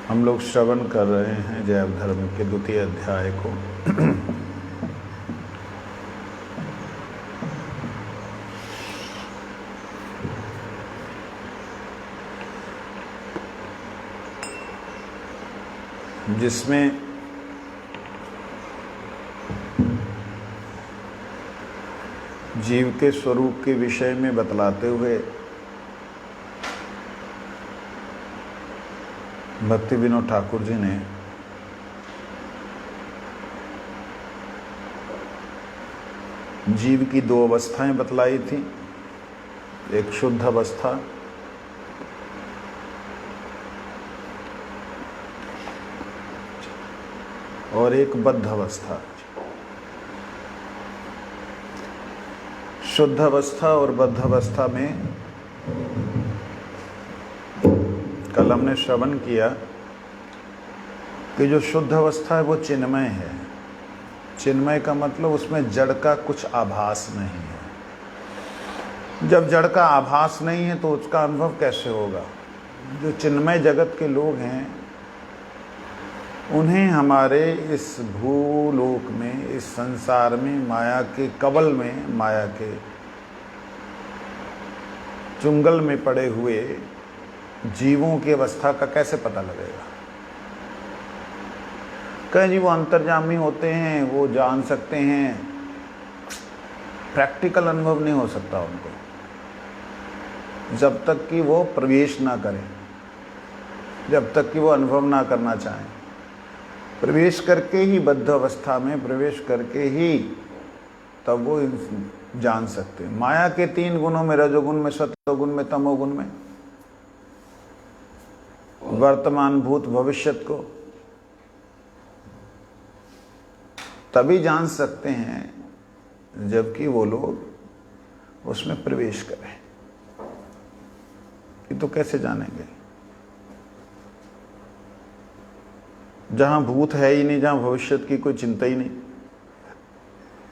हम लोग श्रवण कर रहे हैं जैव धर्म के द्वितीय अध्याय को। जिसमें जीव के स्वरूप के विषय में बतलाते हुए भक्ति विनोद ठाकुर जी ने जीव की दो अवस्थाएं बतलाई थी, एक शुद्ध अवस्था और एक बद्ध अवस्था। शुद्ध अवस्था और बद्ध अवस्था में कल हमने श्रवण किया कि जो शुद्ध अवस्था है वो चिन्मय है। चिन्मय का मतलब उसमें जड़ का कुछ आभास नहीं है। जब जड़ का आभास नहीं है तो उसका अनुभव कैसे होगा? जो चिन्मय जगत के लोग हैं उन्हें हमारे इस भूलोक में, इस संसार में, माया के कवल में, माया के चुंगल में पड़े हुए जीवों की अवस्था का कैसे पता लगेगा? कहीं जी वो अंतर्यामी होते हैं, वो जान सकते हैं, प्रैक्टिकल अनुभव नहीं हो सकता उनको जब तक कि वो प्रवेश ना करें, जब तक कि वो अनुभव ना करना चाहें। प्रवेश करके ही, बद्ध अवस्था में प्रवेश करके ही तब वो जान सकते हैं। माया के तीन गुणों में, रजोगुण में, सत्वगुण में, तमोगुण में, वर्तमान, भूत, भविष्यत को तभी जान सकते हैं जबकि वो लोग उसमें प्रवेश करें। ये तो कैसे जानेंगे? जहां भूत है ही नहीं, जहां भविष्यत की कोई चिंता ही नहीं,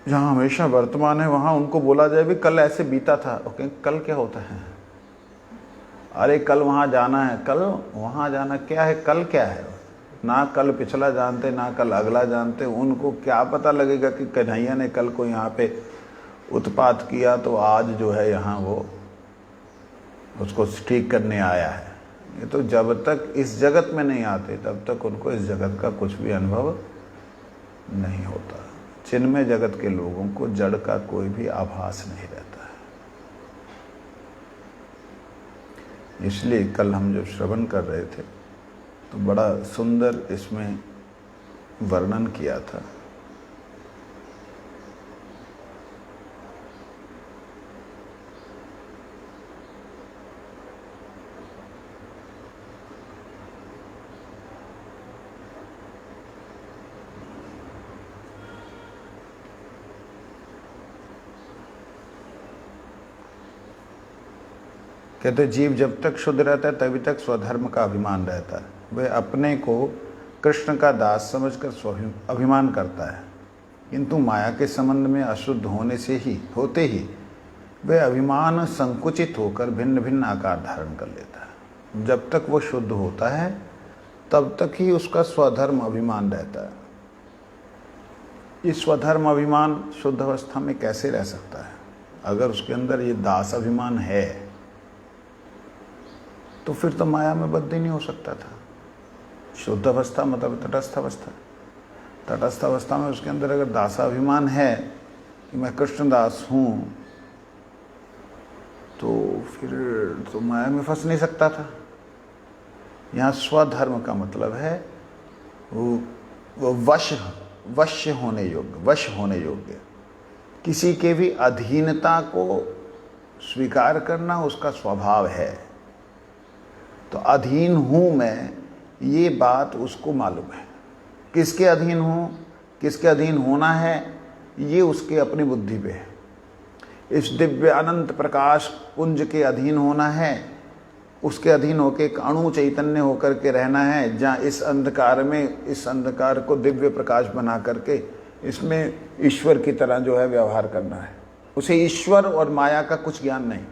जहां हमेशा वर्तमान है, वहां उनको बोला जाए भी कल ऐसे बीता था। ओके, कल क्या होता है? अरे कल वहां जाना है, कल वहां जाना क्या है? कल क्या है? ना कल पिछला जानते, ना कल अगला जानते। उनको क्या पता लगेगा कि कन्हैया ने कल को यहाँ पे उत्पात किया तो आज जो है यहाँ वो उसको ठीक करने आया है। ये तो जब तक इस जगत में नहीं आते तब तक उनको इस जगत का कुछ भी अनुभव नहीं होता। चिन्मय जगत के लोगों को जड़ का कोई भी आभास नहीं रहता है। इसलिए कल हम जब श्रवण कर रहे थे तो बड़ा सुंदर इसमें वर्णन किया था। कहते जीव जब तक शुद्ध रहता है तभी तक स्वधर्म का अभिमान रहता है। वह अपने को कृष्ण का दास समझकर अभिमान करता है, किंतु माया के संबंध में अशुद्ध होते ही वह अभिमान संकुचित होकर भिन्न भिन्न आकार धारण कर लेता है। जब तक वो शुद्ध होता है तब तक ही उसका स्वधर्म अभिमान रहता है। ये स्वधर्म अभिमान शुद्ध अवस्था में कैसे रह सकता है? अगर उसके अंदर ये दास अभिमान है तो फिर तो माया में बद्ध ही नहीं हो सकता था। शुद्ध अवस्था मतलब तटस्थ अवस्था। तटस्थ अवस्था में उसके अंदर अगर दासाभिमान है कि मैं कृष्णदास हूँ तो फिर तो माया में फंस नहीं सकता था। यहाँ स्वधर्म का मतलब है वो वश होने योग्य, किसी के भी अधीनता को स्वीकार करना उसका स्वभाव है। तो अधीन हूँ मैं, ये बात उसको मालूम है। किसके अधीन हूँ, किसके अधीन होना है, ये उसके अपनी बुद्धि पे है। इस दिव्य अनंत प्रकाश पुंज के अधीन होना है, उसके अधीन होकर एक अणु चैतन्य होकर के रहना है, जहाँ इस अंधकार में, इस अंधकार को दिव्य प्रकाश बना करके इसमें ईश्वर की तरह जो है व्यवहार करना है। उसे ईश्वर और माया का कुछ ज्ञान नहीं।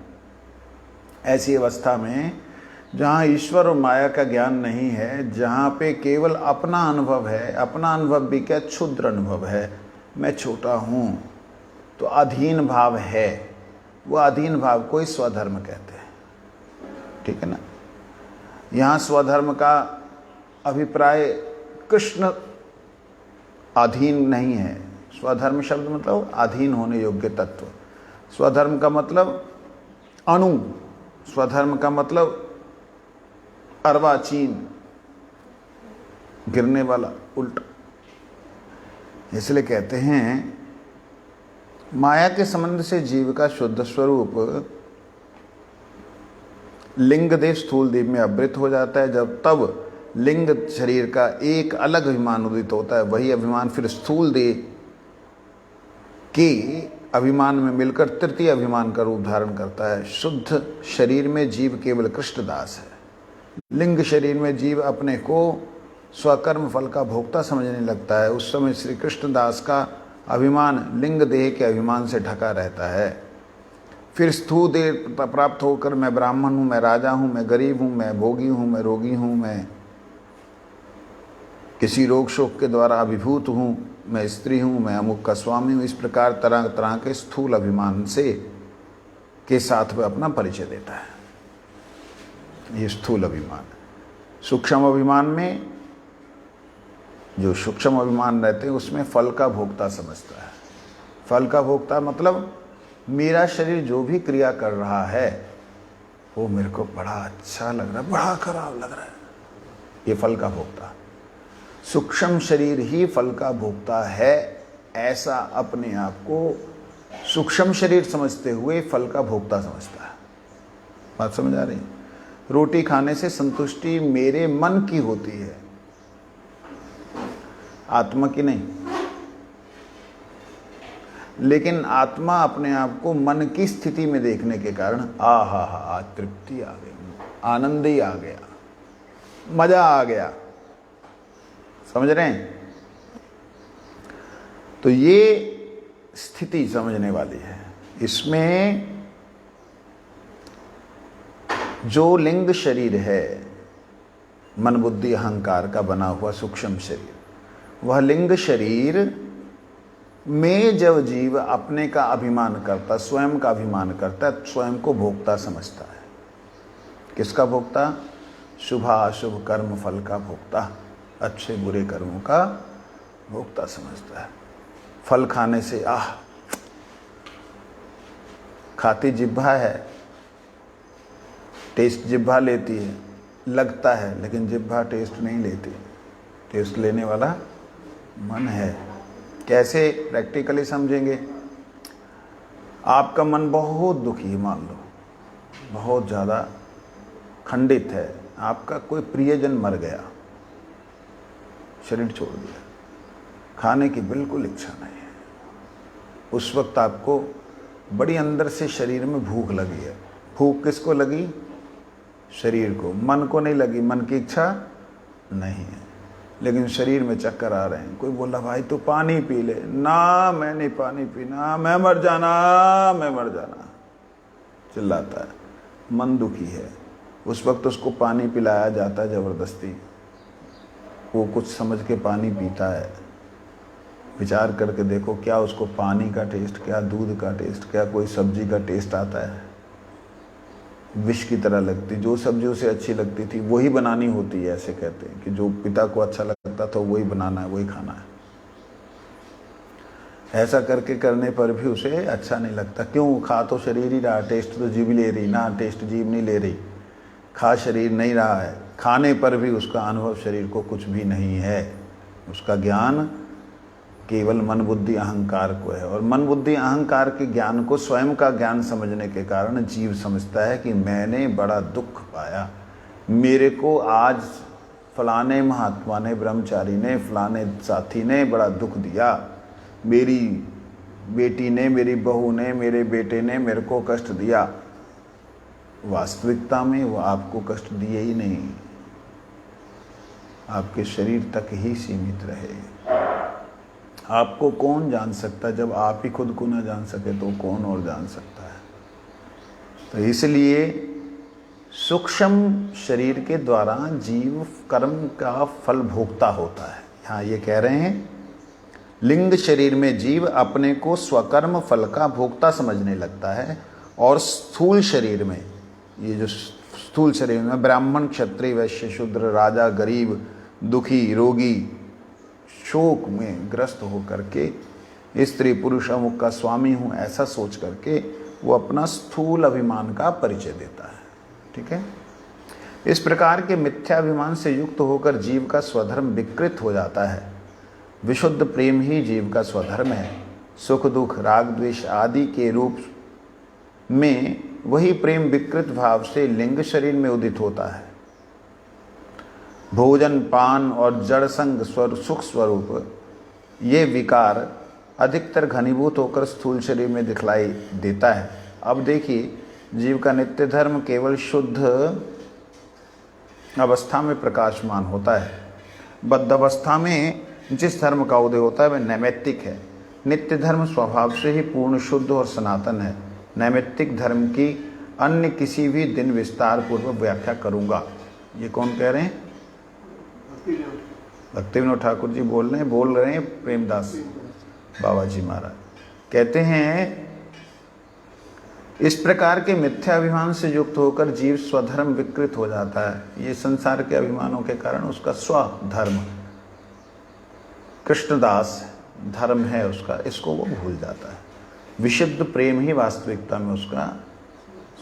ऐसी अवस्था में जहाँ ईश्वर और माया का ज्ञान नहीं है, जहाँ पे केवल अपना अनुभव है, अपना अनुभव भी क्या, क्षुद्र अनुभव है, मैं छोटा हूँ, तो अधीन भाव है, वो अधीन भाव को ही स्वधर्म कहते हैं। ठीक है ना। यहाँ स्वधर्म का अभिप्राय कृष्ण अधीन नहीं है। स्वधर्म शब्द मतलब अधीन होने योग्य तत्व। स्वधर्म का मतलब अणु, स्वधर्म का मतलब अर्वाचीन, गिरने वाला, उल्टा। इसलिए कहते हैं माया के संबंध से जीव का शुद्ध स्वरूप लिंग देह स्थूल देह में आवृत हो जाता है। जब तब लिंग शरीर का एक अलग अभिमान उदित होता है, वही अभिमान फिर स्थूल देह के अभिमान में मिलकर तृतीय अभिमान का रूप धारण करता है। शुद्ध शरीर में जीव केवल कृष्णदास है। लिंग शरीर में जीव अपने को स्वकर्म फल का भोक्ता समझने लगता है। उस समय श्री कृष्णदास का अभिमान लिंग देह के अभिमान से ढका रहता है। फिर स्थूल देह प्राप्त होकर मैं ब्राह्मण हूँ, मैं राजा हूँ, मैं गरीब हूँ, मैं भोगी हूँ, मैं रोगी हूँ, मैं किसी रोग शोक के द्वारा अभिभूत हूँ, मैं स्त्री हूँ, मैं अमुक का स्वामी हूँ, इस प्रकार तरह तरह के स्थूल अभिमान से के साथ वह अपना परिचय देता है। ये स्थूल अभिमान। सूक्ष्म अभिमान में, जो सूक्ष्म अभिमान रहते हैं उसमें फल का भोक्ता समझता है। फल का भोक्ता मतलब मेरा शरीर जो भी क्रिया कर रहा है वो मेरे को बड़ा अच्छा लग रहा है, बड़ा खराब लग रहा है, ये फल का भोक्ता। सूक्ष्म शरीर ही फल का भोक्ता है, ऐसा अपने आप को सूक्ष्म शरीर समझते हुए फल का भोक्ता समझता है। बात समझ आ रही है। रोटी खाने से संतुष्टि मेरे मन की होती है, आत्मा की नहीं। लेकिन आत्मा अपने आप को मन की स्थिति में देखने के कारण आज तृप्ति आ गई, आनंद ही आ गया, मजा आ गया। समझ रहे हैं। तो ये स्थिति समझने वाली है। इसमें जो लिंग शरीर है, मन बुद्धि अहंकार का बना हुआ सूक्ष्म शरीर, वह लिंग शरीर में जब जीव अपने का अभिमान करता, स्वयं का अभिमान करता है, स्वयं को भोक्ता समझता है। किसका भोक्ता? शुभ अशुभ कर्म फल का भोक्ता, अच्छे बुरे कर्मों का भोक्ता समझता है। फल खाने से खाती जिह्वा है, टेस्ट जिह्वा लेती है, लगता है, लेकिन जिह्वा टेस्ट नहीं लेती। टेस्ट लेने वाला मन है। कैसे प्रैक्टिकली समझेंगे? आपका मन बहुत दुखी है, मान लो बहुत ज़्यादा खंडित है, आपका कोई प्रियजन मर गया, शरीर छोड़ दिया, खाने की बिल्कुल इच्छा नहीं है। उस वक्त आपको बड़ी अंदर से शरीर में भूख लगी है। भूख किसको लगी? शरीर को। मन को नहीं लगी, मन की इच्छा नहीं है, लेकिन शरीर में चक्कर आ रहे हैं। कोई बोला भाई तो पानी पी ले, ना मैं नहीं पानी पीना, मैं मर जाना, मैं मर जाना, चिल्लाता है। मन दुखी है। उस वक्त उसको पानी पिलाया जाता है ज़बरदस्ती, वो कुछ समझ के पानी पीता है। विचार करके देखो, क्या उसको पानी का टेस्ट, क्या दूध का टेस्ट, क्या कोई सब्जी का टेस्ट आता है? विष की तरह लगती। जो सब्जी उसे अच्छी लगती थी वही बनानी होती है। ऐसे कहते हैं कि जो पिता को अच्छा लगता था वही बनाना है, वही खाना है। ऐसा करके करने पर भी उसे अच्छा नहीं लगता। क्यों? खा तो शरीर ही रहा, टेस्ट तो जीभ ले रही ना, टेस्ट जीभ नहीं ले रही, खा शरीर नहीं रहा है। खाने पर भी उसका अनुभव शरीर को कुछ भी नहीं है। उसका ज्ञान केवल मन बुद्धि अहंकार को है। और मन बुद्धि अहंकार के ज्ञान को स्वयं का ज्ञान समझने के कारण जीव समझता है कि मैंने बड़ा दुख पाया, मेरे को आज फलाने महात्मा ने, ब्रह्मचारी ने, फलाने साथी ने बड़ा दुख दिया, मेरी बेटी ने, मेरी बहू ने, मेरे बेटे ने मेरे को कष्ट दिया। वास्तविकता में वो आपको कष्ट दिए ही नहीं, आपके शरीर तक ही सीमित रहे। आपको कौन जान सकता? जब आप ही खुद को न जान सके तो कौन और जान सकता है? तो इसलिए सूक्ष्म शरीर के द्वारा जीव कर्म का फल भोगता होता है। यहाँ ये कह रहे हैं लिंग शरीर में जीव अपने को स्वकर्म फल का भोक्ता समझने लगता है, और स्थूल शरीर में, ये जो स्थूल शरीर में ब्राह्मण क्षत्रिय वैश्य शूद्र राजा गरीब दुखी रोगी शोक में ग्रस्त होकर के स्त्री पुरुष अमुक का स्वामी हूँ ऐसा सोच करके वो अपना स्थूल अभिमान का परिचय देता है। ठीक है, इस प्रकार के मिथ्याभिमान से युक्त होकर जीव का स्वधर्म विकृत हो जाता है। विशुद्ध प्रेम ही जीव का स्वधर्म है। सुख दुख राग द्वेष आदि के रूप में वही प्रेम विकृत भाव से लिंग शरीर में उदित होता है। भोजन पान और जड़ संग सुख स्वरूप ये विकार अधिकतर घनीभूत होकर स्थूल शरीर में दिखलाई देता है। अब देखिए, जीव का नित्य धर्म केवल शुद्ध अवस्था में प्रकाशमान होता है। बद्ध अवस्था में जिस धर्म का उदय होता है वह नैमित्तिक है। नित्य धर्म स्वभाव से ही पूर्ण शुद्ध और सनातन है। नैमित्तिक धर्म की अन्य किसी भी दिन विस्तार पूर्वक व्याख्या करूंगा। ये कौन कह रहे हैं? भक्ति विनोद ठाकुर जी बोल रहे हैं प्रेमदास बाबा जी महाराज कहते हैं, इस प्रकार के मिथ्याभिमान से युक्त होकर जीव स्वधर्म विकृत हो जाता है। ये संसार के अभिमानों के कारण उसका स्वधर्म कृष्णदास धर्म है उसका, इसको वो भूल जाता है। विशुद्ध प्रेम ही वास्तविकता में उसका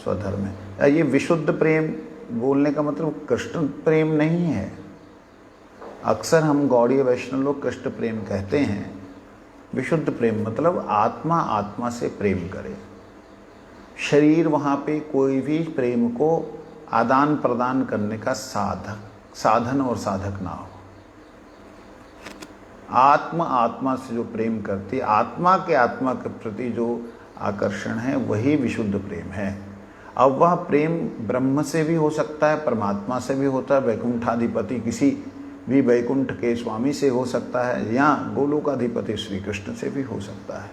स्वधर्म है। ये विशुद्ध प्रेम बोलने का मतलब कृष्ण प्रेम नहीं है। अक्सर हम गौड़ीय वैष्णव लोग कृष्ण प्रेम कहते हैं। विशुद्ध प्रेम मतलब आत्मा आत्मा से प्रेम करे। शरीर वहाँ पे कोई भी प्रेम को आदान प्रदान करने का साधन और साधक ना हो। आत्मा आत्मा से जो प्रेम करती, आत्मा के प्रति जो आकर्षण है वही विशुद्ध प्रेम है। अब वह प्रेम ब्रह्म से भी हो सकता है, परमात्मा से भी होता है, वैकुंठाधिपति किसी भी वैकुंठ के स्वामी से हो सकता है, या गोलोकाधिपति श्री कृष्ण से भी हो सकता है।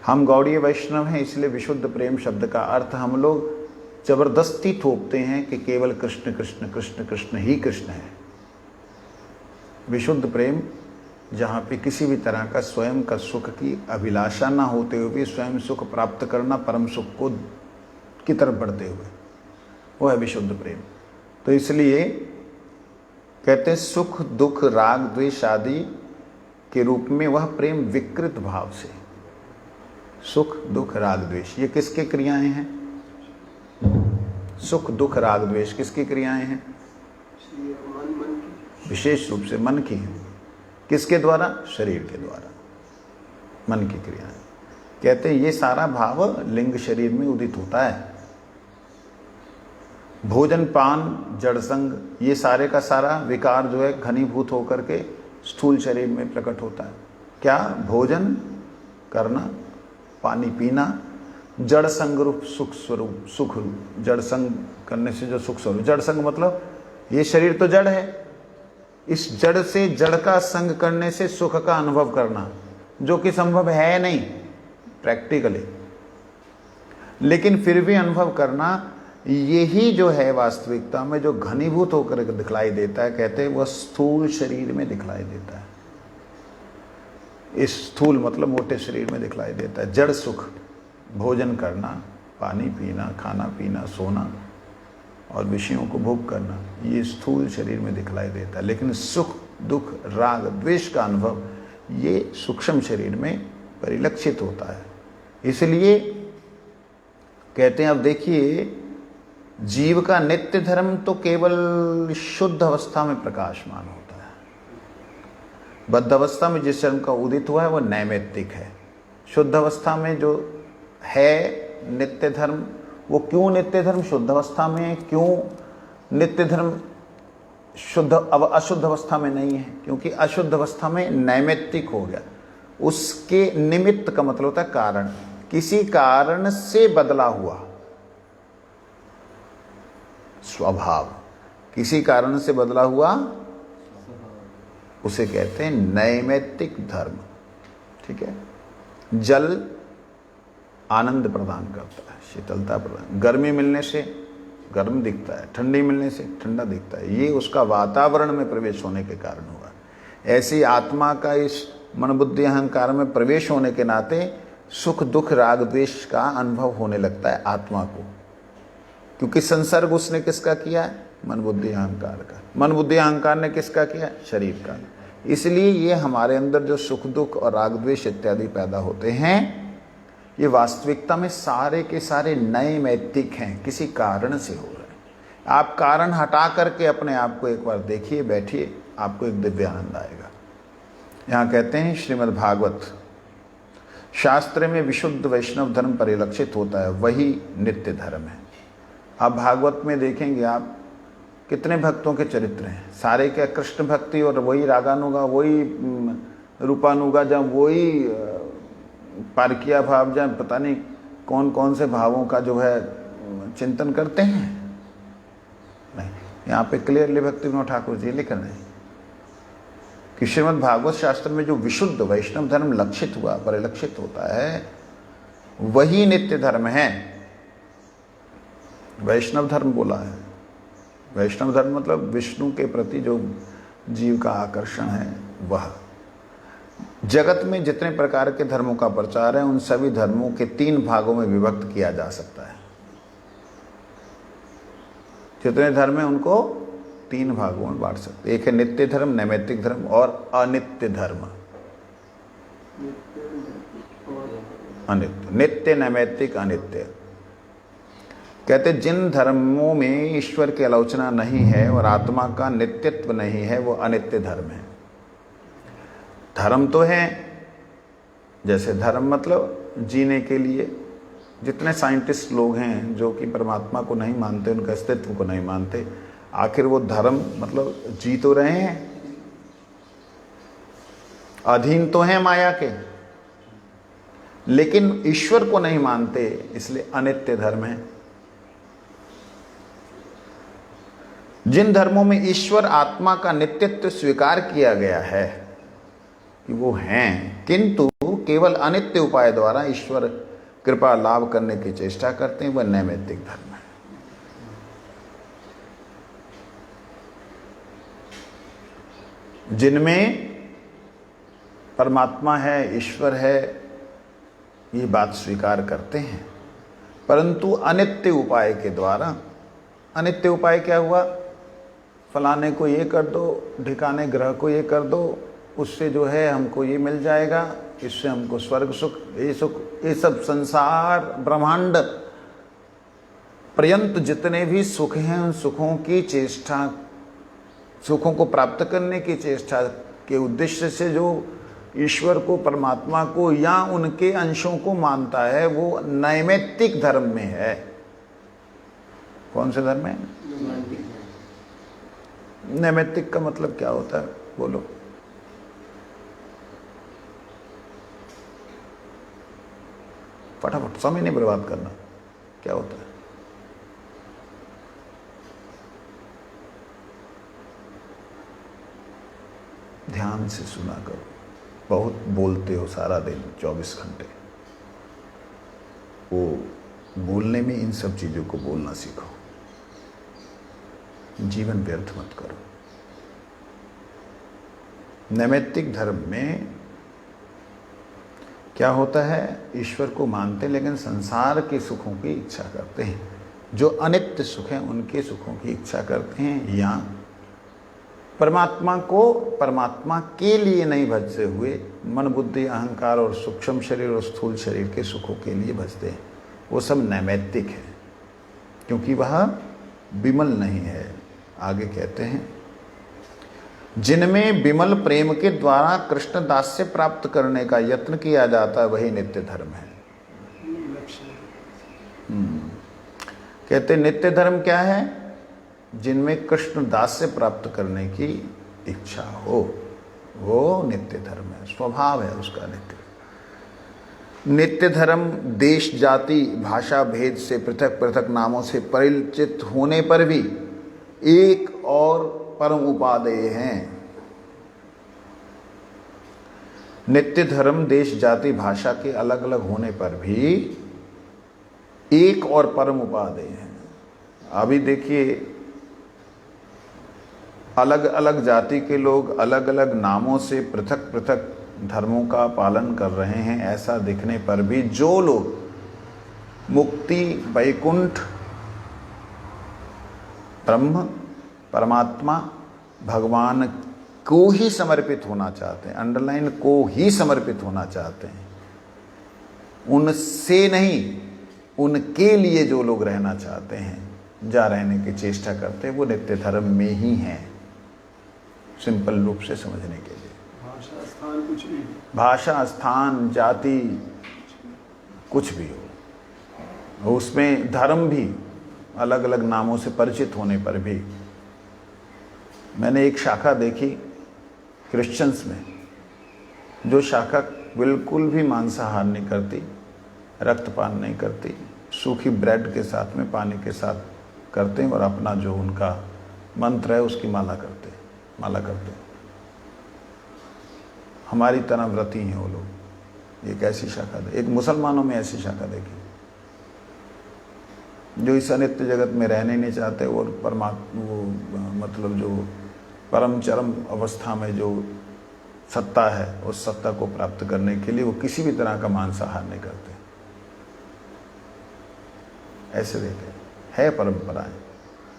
हम गौड़ीय वैष्णव हैं, इसलिए विशुद्ध प्रेम शब्द का अर्थ हम लोग जबरदस्ती थोपते हैं कि केवल कृष्ण कृष्ण कृष्ण कृष्ण ही कृष्ण है। विशुद्ध प्रेम जहाँ पे किसी भी तरह का स्वयं का सुख की अभिलाषा ना होते हुए भी स्वयं सुख प्राप्त करना, परम सुख को की तरफ बढ़ते हुए, वो है विशुद्ध प्रेम। तो इसलिए कहते हैं सुख दुख राग द्वेष आदि के रूप में वह प्रेम विकृत भाव से, सुख दुख राग द्वेष ये किसके क्रियाएं हैं? सुख दुख राग द्वेष किसकी क्रियाएं हैं? विशेष रूप से मन की हैं। किसके द्वारा? शरीर के द्वारा, मन की क्रियाएं। कहते हैं ये सारा भाव लिंग शरीर में उदित होता है। भोजन पान जड़ संग ये सारे का सारा विकार जो है घनीभूत होकर के स्थूल शरीर में प्रकट होता है। क्या? भोजन करना, पानी पीना, जड़ संग रूप सुख स्वरूप, सुख रूप जड़ संग करने से जो सुख स्वरूप, जड़ संग मतलब ये शरीर तो जड़ है, इस जड़ से जड़ का संग करने से सुख का अनुभव करना, जो कि संभव है नहीं प्रैक्टिकली, लेकिन फिर भी अनुभव करना, यही जो है वास्तविकता में जो घनीभूत होकर दिखलाई देता है। कहते हैं वह स्थूल शरीर में दिखलाई देता है। इस स्थूल मतलब मोटे शरीर में दिखलाई देता है। जड़ सुख, भोजन करना, पानी पीना, खाना पीना, सोना और विषयों को भोग करना, ये स्थूल शरीर में दिखलाई देता है। लेकिन सुख दुख राग द्वेष का अनुभव ये सूक्ष्म शरीर में परिलक्षित होता है। इसलिए कहते हैं, अब देखिए, जीव का नित्य धर्म तो केवल शुद्ध अवस्था में प्रकाशमान होता है। बद्ध अवस्था में जिस धर्म का उदित हुआ है वह नैमित्तिक है। शुद्ध अवस्था में जो है नित्य धर्म, वो क्यों नित्य धर्म शुद्ध अवस्था में है? क्यों नित्य धर्म शुद्ध अशुद्ध अवस्था में नहीं है? क्योंकि अशुद्ध अवस्था में नैमित्तिक हो गया। उसके निमित्त का मतलब होता है कारण, किसी कारण से बदला हुआ स्वभाव, किसी कारण से बदला हुआ उसे कहते हैं नैमित्तिक धर्म। ठीक है, जल आनंद प्रदान करता है, शीतलता प्रदान, गर्मी मिलने से गर्म दिखता है, ठंडी मिलने से ठंडा दिखता है। ये उसका वातावरण में प्रवेश होने के कारण हुआ। ऐसी आत्मा का इस मन बुद्धि अहंकार में प्रवेश होने के नाते सुख दुख राग द्वेष का अनुभव होने लगता है आत्मा को, क्योंकि संसर्ग उसने किसका किया है? मन बुद्धि अहंकार का। मन बुद्धि अहंकार ने किसका किया है? शरीर का। इसलिए ये हमारे अंदर जो सुख दुख और राग द्वेष इत्यादि पैदा होते हैं, ये वास्तविकता में सारे के सारे नैमित्तिक हैं, किसी कारण से हो रहे हैं। आप कारण हटा करके अपने आप को एक बार देखिए, बैठिए, आपको एक दिव्य आनंद आएगा। यहाँ कहते हैं श्रीमद् भागवत शास्त्र में विशुद्ध वैष्णव धर्म परिलक्षित होता है, वही नित्य धर्म है। आप भागवत में देखेंगे आप कितने भक्तों के चरित्र हैं, सारे क्या कृष्ण भक्ति और वही रागानुगा, वही रूपानुगा, जब वही पारकिया भाव, जब पता नहीं कौन कौन से भावों का जो है चिंतन करते हैं। नहीं, यहाँ पे क्लियरली भक्ति विनोद ठाकुर जी लिख रहे हैं कि श्रीमद् भागवत शास्त्र में जो विशुद्ध वैष्णव धर्म लक्षित हुआ, परिलक्षित होता है, वही नित्य धर्म है। वैष्णव धर्म बोला है। वैष्णव धर्म मतलब विष्णु के प्रति जो जीव का आकर्षण है वह। जगत में जितने प्रकार के धर्मों का प्रचार है, उन सभी धर्मों के 3 भागों में विभक्त किया जा सकता है। जितने धर्म हैं उनको 3 भागों में बांट सकते हैं। एक है नित्य धर्म, नैमित्तिक धर्म और अनित्य धर्म। अनित्य, नित्य, नैमित्तिक, अनित्य। कहते जिन धर्मों में ईश्वर की आलोचना नहीं है और आत्मा का नित्यत्व नहीं है, वो अनित्य धर्म है। धर्म तो है, जैसे धर्म मतलब जीने के लिए। जितने साइंटिस्ट लोग हैं जो कि परमात्मा को नहीं मानते, उनके अस्तित्व को नहीं मानते, आखिर वो धर्म मतलब जी तो रहे हैं, अधीन तो हैं माया के, लेकिन ईश्वर को नहीं मानते, इसलिए अनित्य धर्म है। जिन धर्मों में ईश्वर आत्मा का नित्यत्व स्वीकार किया गया है कि वो हैं, किंतु केवल अनित्य उपाय द्वारा ईश्वर कृपा लाभ करने की चेष्टा करते हैं, वह नैमित्तिक धर्म है। जिनमें परमात्मा है, ईश्वर है, ये बात स्वीकार करते हैं, परंतु अनित्य उपाय के द्वारा। अनित्य उपाय क्या हुआ? फलाने को ये कर दो, ढिकाने ग्रह को ये कर दो, उससे जो है हमको ये मिल जाएगा, इससे हमको स्वर्ग सुख, ये सब संसार ब्रह्मांड पर्यंत जितने भी सुख हैं, उन सुखों की चेष्टा, सुखों को प्राप्त करने की चेष्टा के उद्देश्य से जो ईश्वर को, परमात्मा को या उनके अंशों को मानता है, वो नैमित्तिक धर्म में है। कौन से धर्म में? नैमित्तिक का मतलब क्या होता है? बोलो। फटाफट, समय नहीं बर्बाद करना। क्या होता है? ध्यान से सुना करो। बहुत बोलते हो सारा दिन, 24 घंटे। वो बोलने में इन सब चीजों को बोलना सीखो। जीवन व्यर्थ मत करो। नैमित्तिक धर्म में क्या होता है? ईश्वर को मानते लेकिन संसार के सुखों की इच्छा करते हैं। जो अनित्य सुख हैं उनके सुखों की इच्छा करते हैं, या परमात्मा को परमात्मा के लिए नहीं भजते हुए मन बुद्धि अहंकार और सूक्ष्म शरीर और स्थूल शरीर के सुखों के लिए भजते हैं। वो सब नैमित्तिक है, क्योंकि वह विमल नहीं है। आगे कहते हैं, जिनमें विमल प्रेम के द्वारा कृष्ण दास्य प्राप्त करने का यत्न किया जाता है, वही नित्य धर्म है। कहते नित्य धर्म क्या है? जिनमें कृष्ण दास्य प्राप्त करने की इच्छा हो, वो नित्य धर्म है। स्वभाव है उसका नित्य। नित्य धर्म देश जाति भाषा भेद से पृथक पृथक नामों से परिचित होने पर भी एक और परम उपादेय हैं। नित्य धर्म देश जाति भाषा के अलग अलग होने पर भी एक और परम उपादेय हैं। अभी देखिए, अलग अलग जाति के लोग अलग अलग नामों से पृथक पृथक धर्मों का पालन कर रहे हैं। ऐसा दिखने पर भी जो लोग मुक्ति, वैकुंठ, ब्रह्म, परमात्मा, भगवान को ही समर्पित होना चाहते हैं, अंडरलाइन को ही समर्पित होना चाहते हैं, उनसे नहीं, उनके लिए जो लोग रहना चाहते हैं, जा रहने की चेष्टा करते हैं, वो नित्य धर्म में ही हैं। सिंपल रूप से समझने के लिए भाषा, स्थान कुछ भी, भाषा, स्थान, जाति कुछ भी हो, उसमें धर्म भी अलग अलग नामों से परिचित होने पर भी। मैंने एक शाखा देखी क्रिश्चियंस में, जो शाखा बिल्कुल भी मांसाहार नहीं करती, रक्तपान नहीं करती, सूखी ब्रेड के साथ में पानी के साथ करते हैं और अपना जो उनका मंत्र है उसकी माला करते। हमारी तरह व्रती हैं वो लोग। एक ऐसी शाखा, एक मुसलमानों में ऐसी शाखा देखी, जो इस अनित्य जगत में रहने नहीं चाहते और परमात्मा, वो मतलब जो परम चरम अवस्था में जो सत्ता है, उस सत्ता को प्राप्त करने के लिए वो किसी भी तरह का मांसाहार नहीं करते। ऐसे देते है परंपराएं,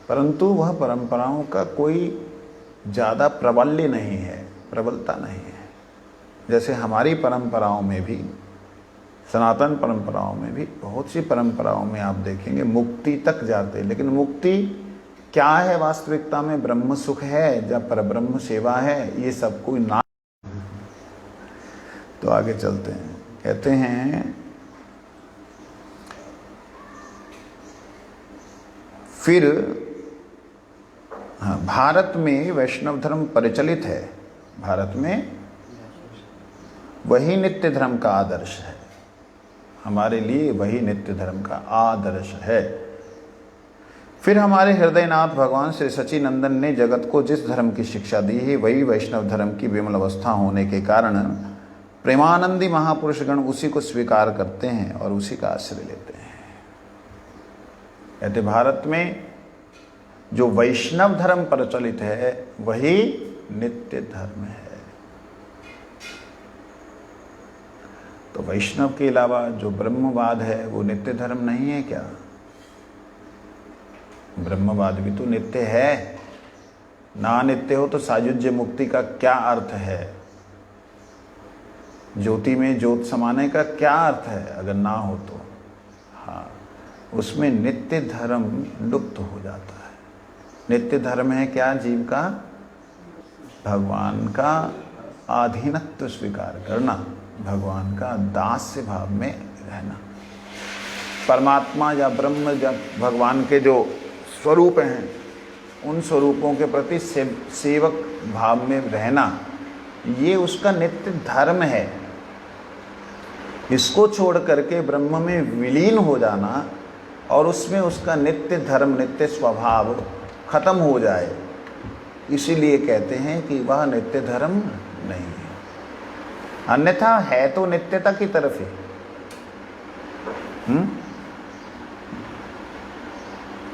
परंतु वह परंपराओं का कोई ज़्यादा प्रबल्य नहीं है, प्रबलता नहीं है। जैसे हमारी परंपराओं में भी, सनातन परंपराओं में भी, बहुत सी परंपराओं में आप देखेंगे मुक्ति तक जाते, लेकिन मुक्ति क्या है वास्तविकता में? ब्रह्म सुख है, जब परब्रह्म सेवा है, ये सब कोई ना। तो आगे चलते हैं, कहते हैं फिर हाँ, भारत में वैष्णव धर्म प्रचलित है, भारत में वही नित्य धर्म का आदर्श है, हमारे लिए वही नित्य धर्म का आदर्श है। फिर हमारे हृदयनाथ भगवान श्री सच्चिनंदन ने जगत को जिस धर्म की शिक्षा दी है, वही वैष्णव धर्म की विमल अवस्था होने के कारण प्रेमानंदी महापुरुषगण उसी को स्वीकार करते हैं और उसी का आश्रय लेते हैं। कहते भारत में जो वैष्णव धर्म प्रचलित है वही नित्य धर्म है। तो वैष्णव के अलावा जो ब्रह्मवाद है वो नित्य धर्म नहीं है क्या? ब्रह्मवाद भी तो नित्य है ना। नित्य हो तो सायुज्य मुक्ति का क्या अर्थ है? ज्योति में ज्योत समाने का क्या अर्थ है अगर ना हो तो? हाँ, उसमें नित्य धर्म लुप्त हो जाता है। नित्य धर्म है क्या? जीव का भगवान का अधीनत्व स्वीकार करना, भगवान का दास्य भाव में रहना। परमात्मा या ब्रह्म या भगवान के जो स्वरूप हैं, उन स्वरूपों के प्रति सेवक भाव में रहना, ये उसका नित्य धर्म है। इसको छोड़ करके ब्रह्म में विलीन हो जाना और उसमें उसका नित्य धर्म, नित्य स्वभाव खत्म हो जाए, इसीलिए कहते हैं कि वह नित्य धर्म नहीं है। अन्यथा है तो नित्यता की तरफ ही।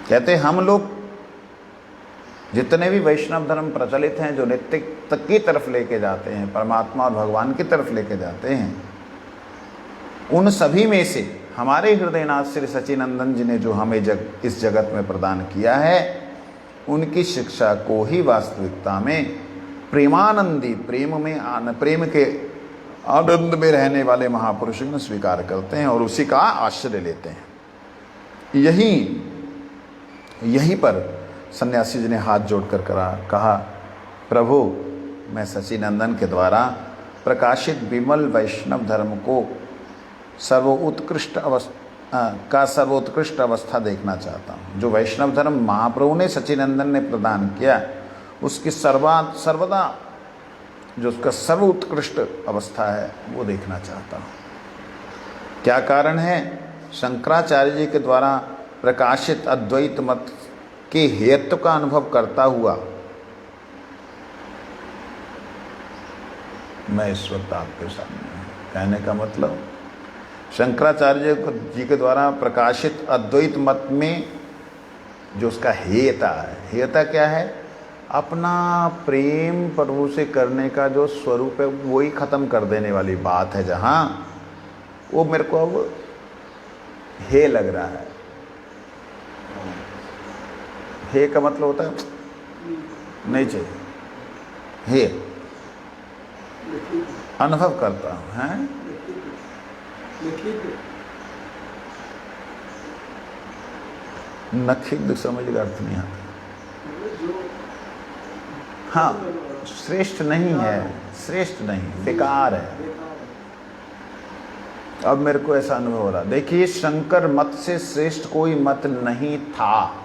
कहते हम लोग जितने भी वैष्णव धर्म प्रचलित हैं, जो नित्य तक की तरफ लेके जाते हैं, परमात्मा और भगवान की तरफ लेके जाते हैं, उन सभी में से हमारे हृदयनाथ श्री सच्चिनंदन जी ने जो हमें इस जगत में प्रदान किया है, उनकी शिक्षा को ही वास्तविकता में प्रेमानंदी, प्रेम के आनंद में रहने वाले महापुरुष स्वीकार करते हैं और उसी का आश्रय लेते हैं। यहीं पर सन्यासी जी ने हाथ जोड़कर कहा, प्रभु, मैं सच्चिनंदन के द्वारा प्रकाशित विमल वैष्णव धर्म को सर्वोत्कृष्ट अवस्था देखना चाहता हूँ। जो वैष्णव धर्म महाप्रभु ने, सच्चिनंदन ने प्रदान किया, उसकी सर्वदा जो उसका सर्वोत्कृष्ट अवस्था है वो देखना चाहता हूँ। क्या कारण है? शंकराचार्य जी के द्वारा प्रकाशित अद्वैत मत के हेतु का अनुभव करता हुआ मैं इस वक्त आपके सामने हूँ। कहने का मतलब, शंकराचार्य जी के द्वारा प्रकाशित अद्वैत मत में जो उसका हेयता है। हेयता क्या है? अपना प्रेम प्रभु से करने का जो स्वरूप है वही खत्म कर देने वाली बात है, जहाँ वो मेरे को अब हे लग रहा है। हे का मतलब होता है नहीं चाहिए, हे अनुभव करता हूँ, हैं नखिद समझ का अर्थ नहीं आता। हाँ, श्रेष्ठ नहीं है, श्रेष्ठ नहीं, बेकार है। अब मेरे को ऐसा अनुभव हो रहा, देखिए शंकर मत से श्रेष्ठ कोई मत नहीं था।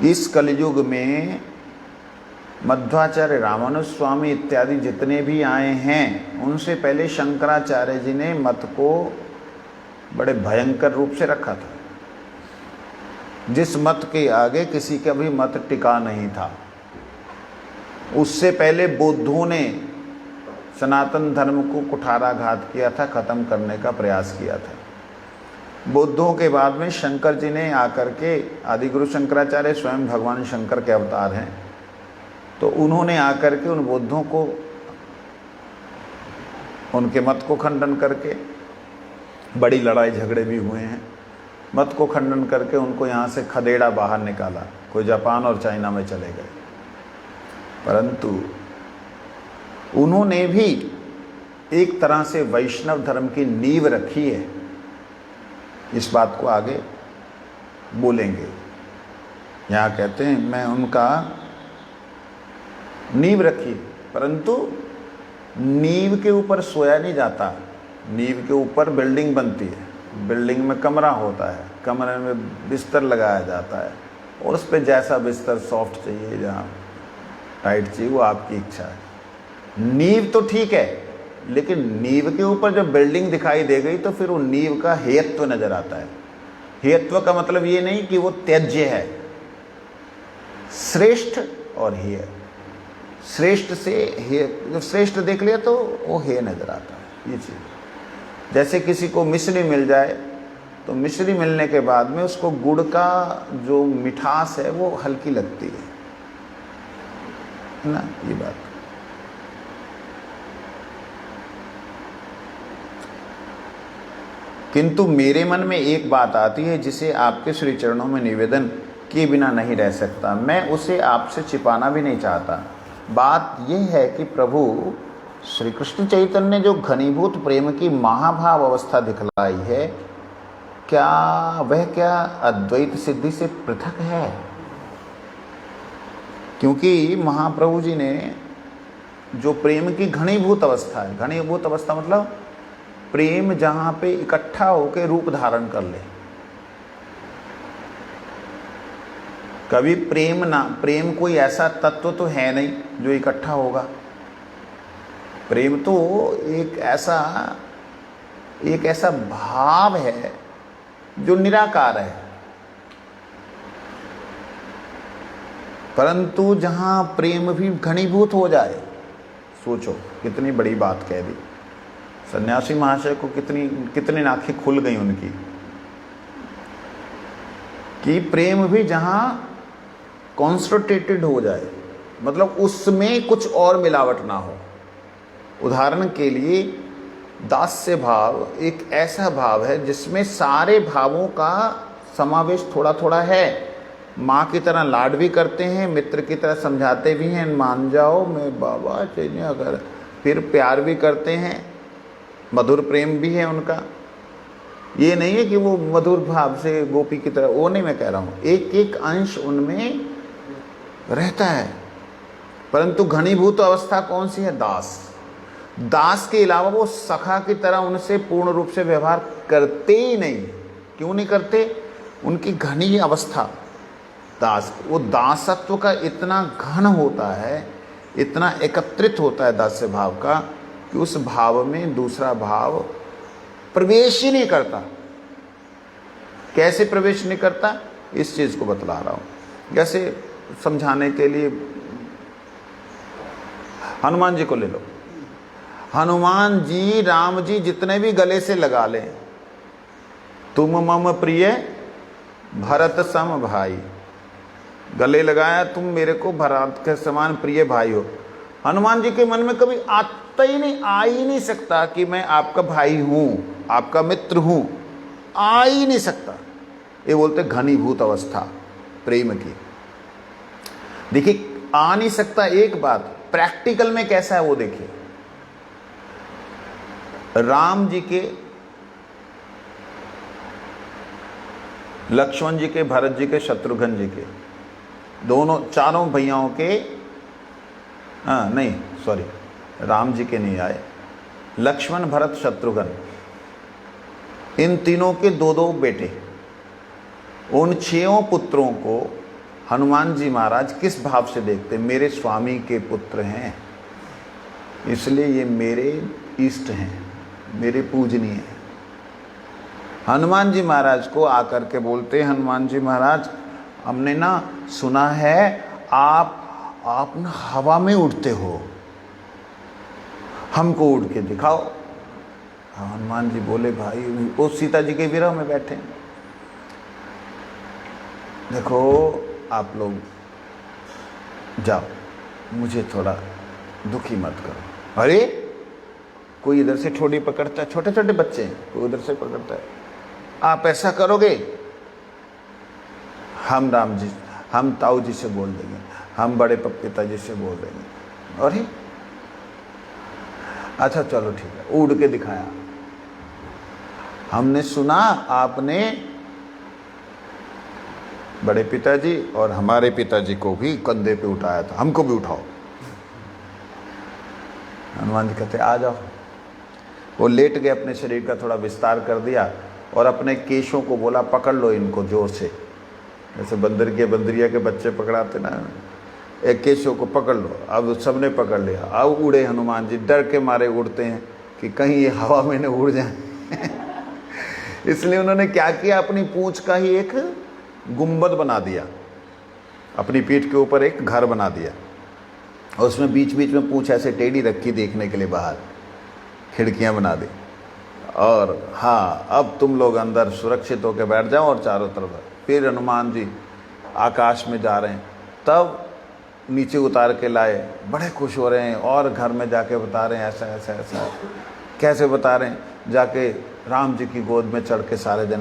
इस कलयुग में मध्वाचार्य, रामानुज स्वामी इत्यादि जितने भी आए हैं, उनसे पहले शंकराचार्य जी ने मत को बड़े भयंकर रूप से रखा था, जिस मत के आगे किसी का भी मत टिका नहीं था। उससे पहले बौद्धों ने सनातन धर्म को कुठाराघात किया था, खत्म करने का प्रयास किया था। बौद्धों के बाद में शंकर जी ने आकर के, आदिगुरु शंकराचार्य स्वयं भगवान शंकर के अवतार हैं, तो उन्होंने आकर के उन बौद्धों को, उनके मत को खंडन करके, बड़ी लड़ाई झगड़े भी हुए हैं, मत को खंडन करके उनको यहाँ से खदेड़ा बाहर निकाला। कोई जापान और चाइना में चले गए, परंतु उन्होंने भी एक तरह से वैष्णव धर्म की नींव रखी है। इस बात को आगे बोलेंगे। यहाँ कहते हैं मैं उनका नींव रखी, परंतु नींव के ऊपर सोया नहीं जाता। नींव के ऊपर बिल्डिंग बनती है, बिल्डिंग में कमरा होता है, कमरे में बिस्तर लगाया जाता है, और उस पर जैसा बिस्तर सॉफ्ट चाहिए, जहाँ टाइट चाहिए, वो आपकी इच्छा है। नींव तो ठीक है, लेकिन नींव के ऊपर जब बिल्डिंग दिखाई दे गई तो फिर वो नींव का हेयत्व नजर आता है। हेयत्व का मतलब ये नहीं कि वो त्याज्य है, श्रेष्ठ और हेय। श्रेष्ठ से हेय, जब श्रेष्ठ देख लिया तो वो हेय नजर आता है। ये चीज, जैसे किसी को मिश्री मिल जाए तो मिश्री मिलने के बाद में उसको गुड़ का जो मिठास है वो हल्की लगती है ना, ये बात। किंतु मेरे मन में एक बात आती है जिसे आपके श्री चरणों में निवेदन किए बिना नहीं रह सकता। मैं उसे आपसे छिपाना भी नहीं चाहता। बात यह है कि प्रभु श्री कृष्ण चैतन्य ने जो घनीभूत प्रेम की महाभाव अवस्था दिखलाई है, क्या अद्वैत सिद्धि से पृथक है? क्योंकि महाप्रभु जी ने जो प्रेम की घनीभूत अवस्था है, घनीभूत अवस्था मतलब प्रेम जहाँ पे इकट्ठा होकर रूप धारण कर ले। कभी प्रेम कोई ऐसा तत्व तो है नहीं जो इकट्ठा होगा। प्रेम तो एक ऐसा भाव है जो निराकार है, परंतु जहाँ प्रेम भी घनीभूत हो जाए, सोचो कितनी बड़ी बात कह दी। सन्यासी महाशय को कितनी आंखें खुल गई उनकी, कि प्रेम भी जहां कॉन्संट्रेटेड हो जाए, मतलब उसमें कुछ और मिलावट ना हो। उदाहरण के लिए दास्य भाव एक ऐसा भाव है जिसमें सारे भावों का समावेश थोड़ा थोड़ा है। माँ की तरह लाड भी करते हैं, मित्र की तरह समझाते भी हैं, मान जाओ मैं बाबा चाहिए अगर, फिर प्यार भी करते हैं, मधुर प्रेम भी है उनका। ये नहीं है कि वो मधुर भाव से गोपी की तरह, वो नहीं मैं कह रहा हूँ, एक एक अंश उनमें रहता है। परंतु घनीभूत अवस्था कौन सी है? दास के अलावा वो सखा की तरह उनसे पूर्ण रूप से व्यवहार करते ही नहीं। क्यों नहीं करते? उनकी घनी अवस्था दास, वो दासत्व का इतना घन होता है, इतना एकत्रित होता है दास्य भाव का, कि उस भाव में दूसरा भाव प्रवेश ही नहीं करता। कैसे प्रवेश नहीं करता? इस चीज को बतला रहा हूं। जैसे समझाने के लिए हनुमान जी को ले लो। हनुमान जी, राम जी जितने भी गले से लगा लें, तुम मम प्रिय भरत सम भाई, गले लगाया तुम मेरे को भरत के समान प्रिय भाई हो। हनुमान जी के मन में कभी आता ही नहीं, आ ही नहीं सकता कि मैं आपका भाई हूं, आपका मित्र हूं, आ ही नहीं सकता। ये बोलते घनीभूत अवस्था प्रेम की। देखिए आ नहीं सकता एक बात, प्रैक्टिकल में कैसा है वो देखिए। राम जी के, लक्ष्मण जी के, भरत जी के, शत्रुघ्न जी के, दोनों चारों भैयाओं के, नहीं सॉरी, राम जी के नहीं आए, लक्ष्मण भरत शत्रुघ्न, इन तीनों के दो दो बेटे। उन 6 पुत्रों को हनुमान जी महाराज किस भाव से देखते? मेरे स्वामी के पुत्र हैं, इसलिए ये मेरे इष्ट हैं, मेरे पूजनीय हैं। हनुमान जी महाराज को आकर के बोलते, हनुमान जी महाराज हमने ना सुना है आप ना हवा में उड़ते हो, हमको उड़ के दिखाओ। हनुमान जी बोले भाई वो सीता जी के विरह में बैठे, देखो आप लोग जाओ, मुझे थोड़ा दुखी मत करो। अरे कोई इधर से ठोड़ी पकड़ता है, छोटे छोटे बच्चे हैं, कोई उधर से पकड़ता है, आप ऐसा करोगे हम राम जी, हम ताऊ जी से बोल देंगे, हम बड़े पिताजी से बोल देंगे। अरे अच्छा चलो ठीक है, उड़ के दिखाया। हमने सुना आपने बड़े पिताजी और हमारे पिताजी को भी कंधे पे उठाया था, हमको भी उठाओ। हनुमान जी कहते आ जाओ। वो लेट गए, अपने शरीर का थोड़ा विस्तार कर दिया और अपने केशों को बोला पकड़ लो इनको जोर से, जैसे बंदरिया के बच्चे पकड़ाते ना, एक केशों को पकड़ लो। अब सबने पकड़ लिया, अब उड़े हनुमान जी, डर के मारे उड़ते हैं कि कहीं ये हवा में न उड़ जाए। इसलिए उन्होंने क्या किया, अपनी पूंछ का ही एक गुंबद बना दिया, अपनी पीठ के ऊपर एक घर बना दिया और उसमें बीच बीच में पूंछ ऐसे टेढ़ी रखी देखने के लिए, बाहर खिड़कियां बना दी। और हाँ अब तुम लोग अंदर सुरक्षित होकर बैठ जाओ और चारों तरफ। फिर हनुमान जी आकाश में जा रहे हैं, तब नीचे उतार के लाए, बड़े खुश हो रहे हैं और घर में जाके बता रहे हैं ऐसा ऐसा ऐसा। कैसे बता रहे हैं? जाके राम जी की गोद में चढ़ के सारे दिन,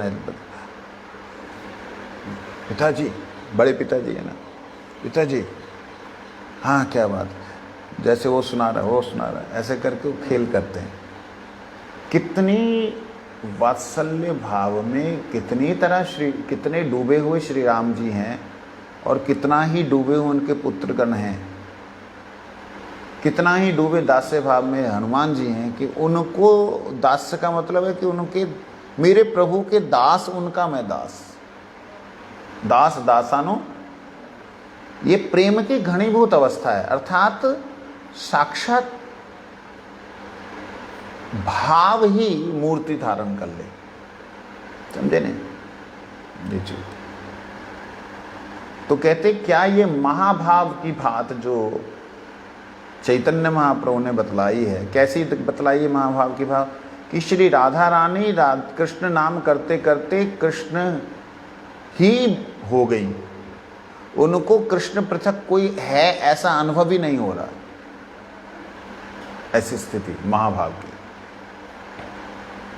पिताजी, बड़े पिताजी है ना, पिताजी हाँ क्या बात, जैसे वो सुना रहा है वो सुना रहा है, ऐसे करके वो खेल करते हैं। कितनी वात्सल्य भाव में कितने डूबे हुए श्री राम जी हैं और कितना ही डूबे हुए उनके पुत्रगण हैं, कितना ही डूबे दास्य भाव में हनुमान जी हैं कि उनको, दास्य का मतलब है कि उनके, मेरे प्रभु के दास, उनका मैं दास, दास दासानो, ये प्रेम की घनीभूत अवस्था है। अर्थात साक्षात भाव ही मूर्ति धारण कर ले, समझे नहीं? देखिए तो कहते क्या ये महाभाव की बात जो चैतन्य महाप्रभु ने बतलाई है, कैसी बतलाई है महाभाव की भाव? कि श्री राधा रानी कृष्ण नाम करते करते कृष्ण ही हो गई, उनको कृष्ण पृथक कोई है ऐसा अनुभव ही नहीं हो रहा। ऐसी स्थिति महाभाव की।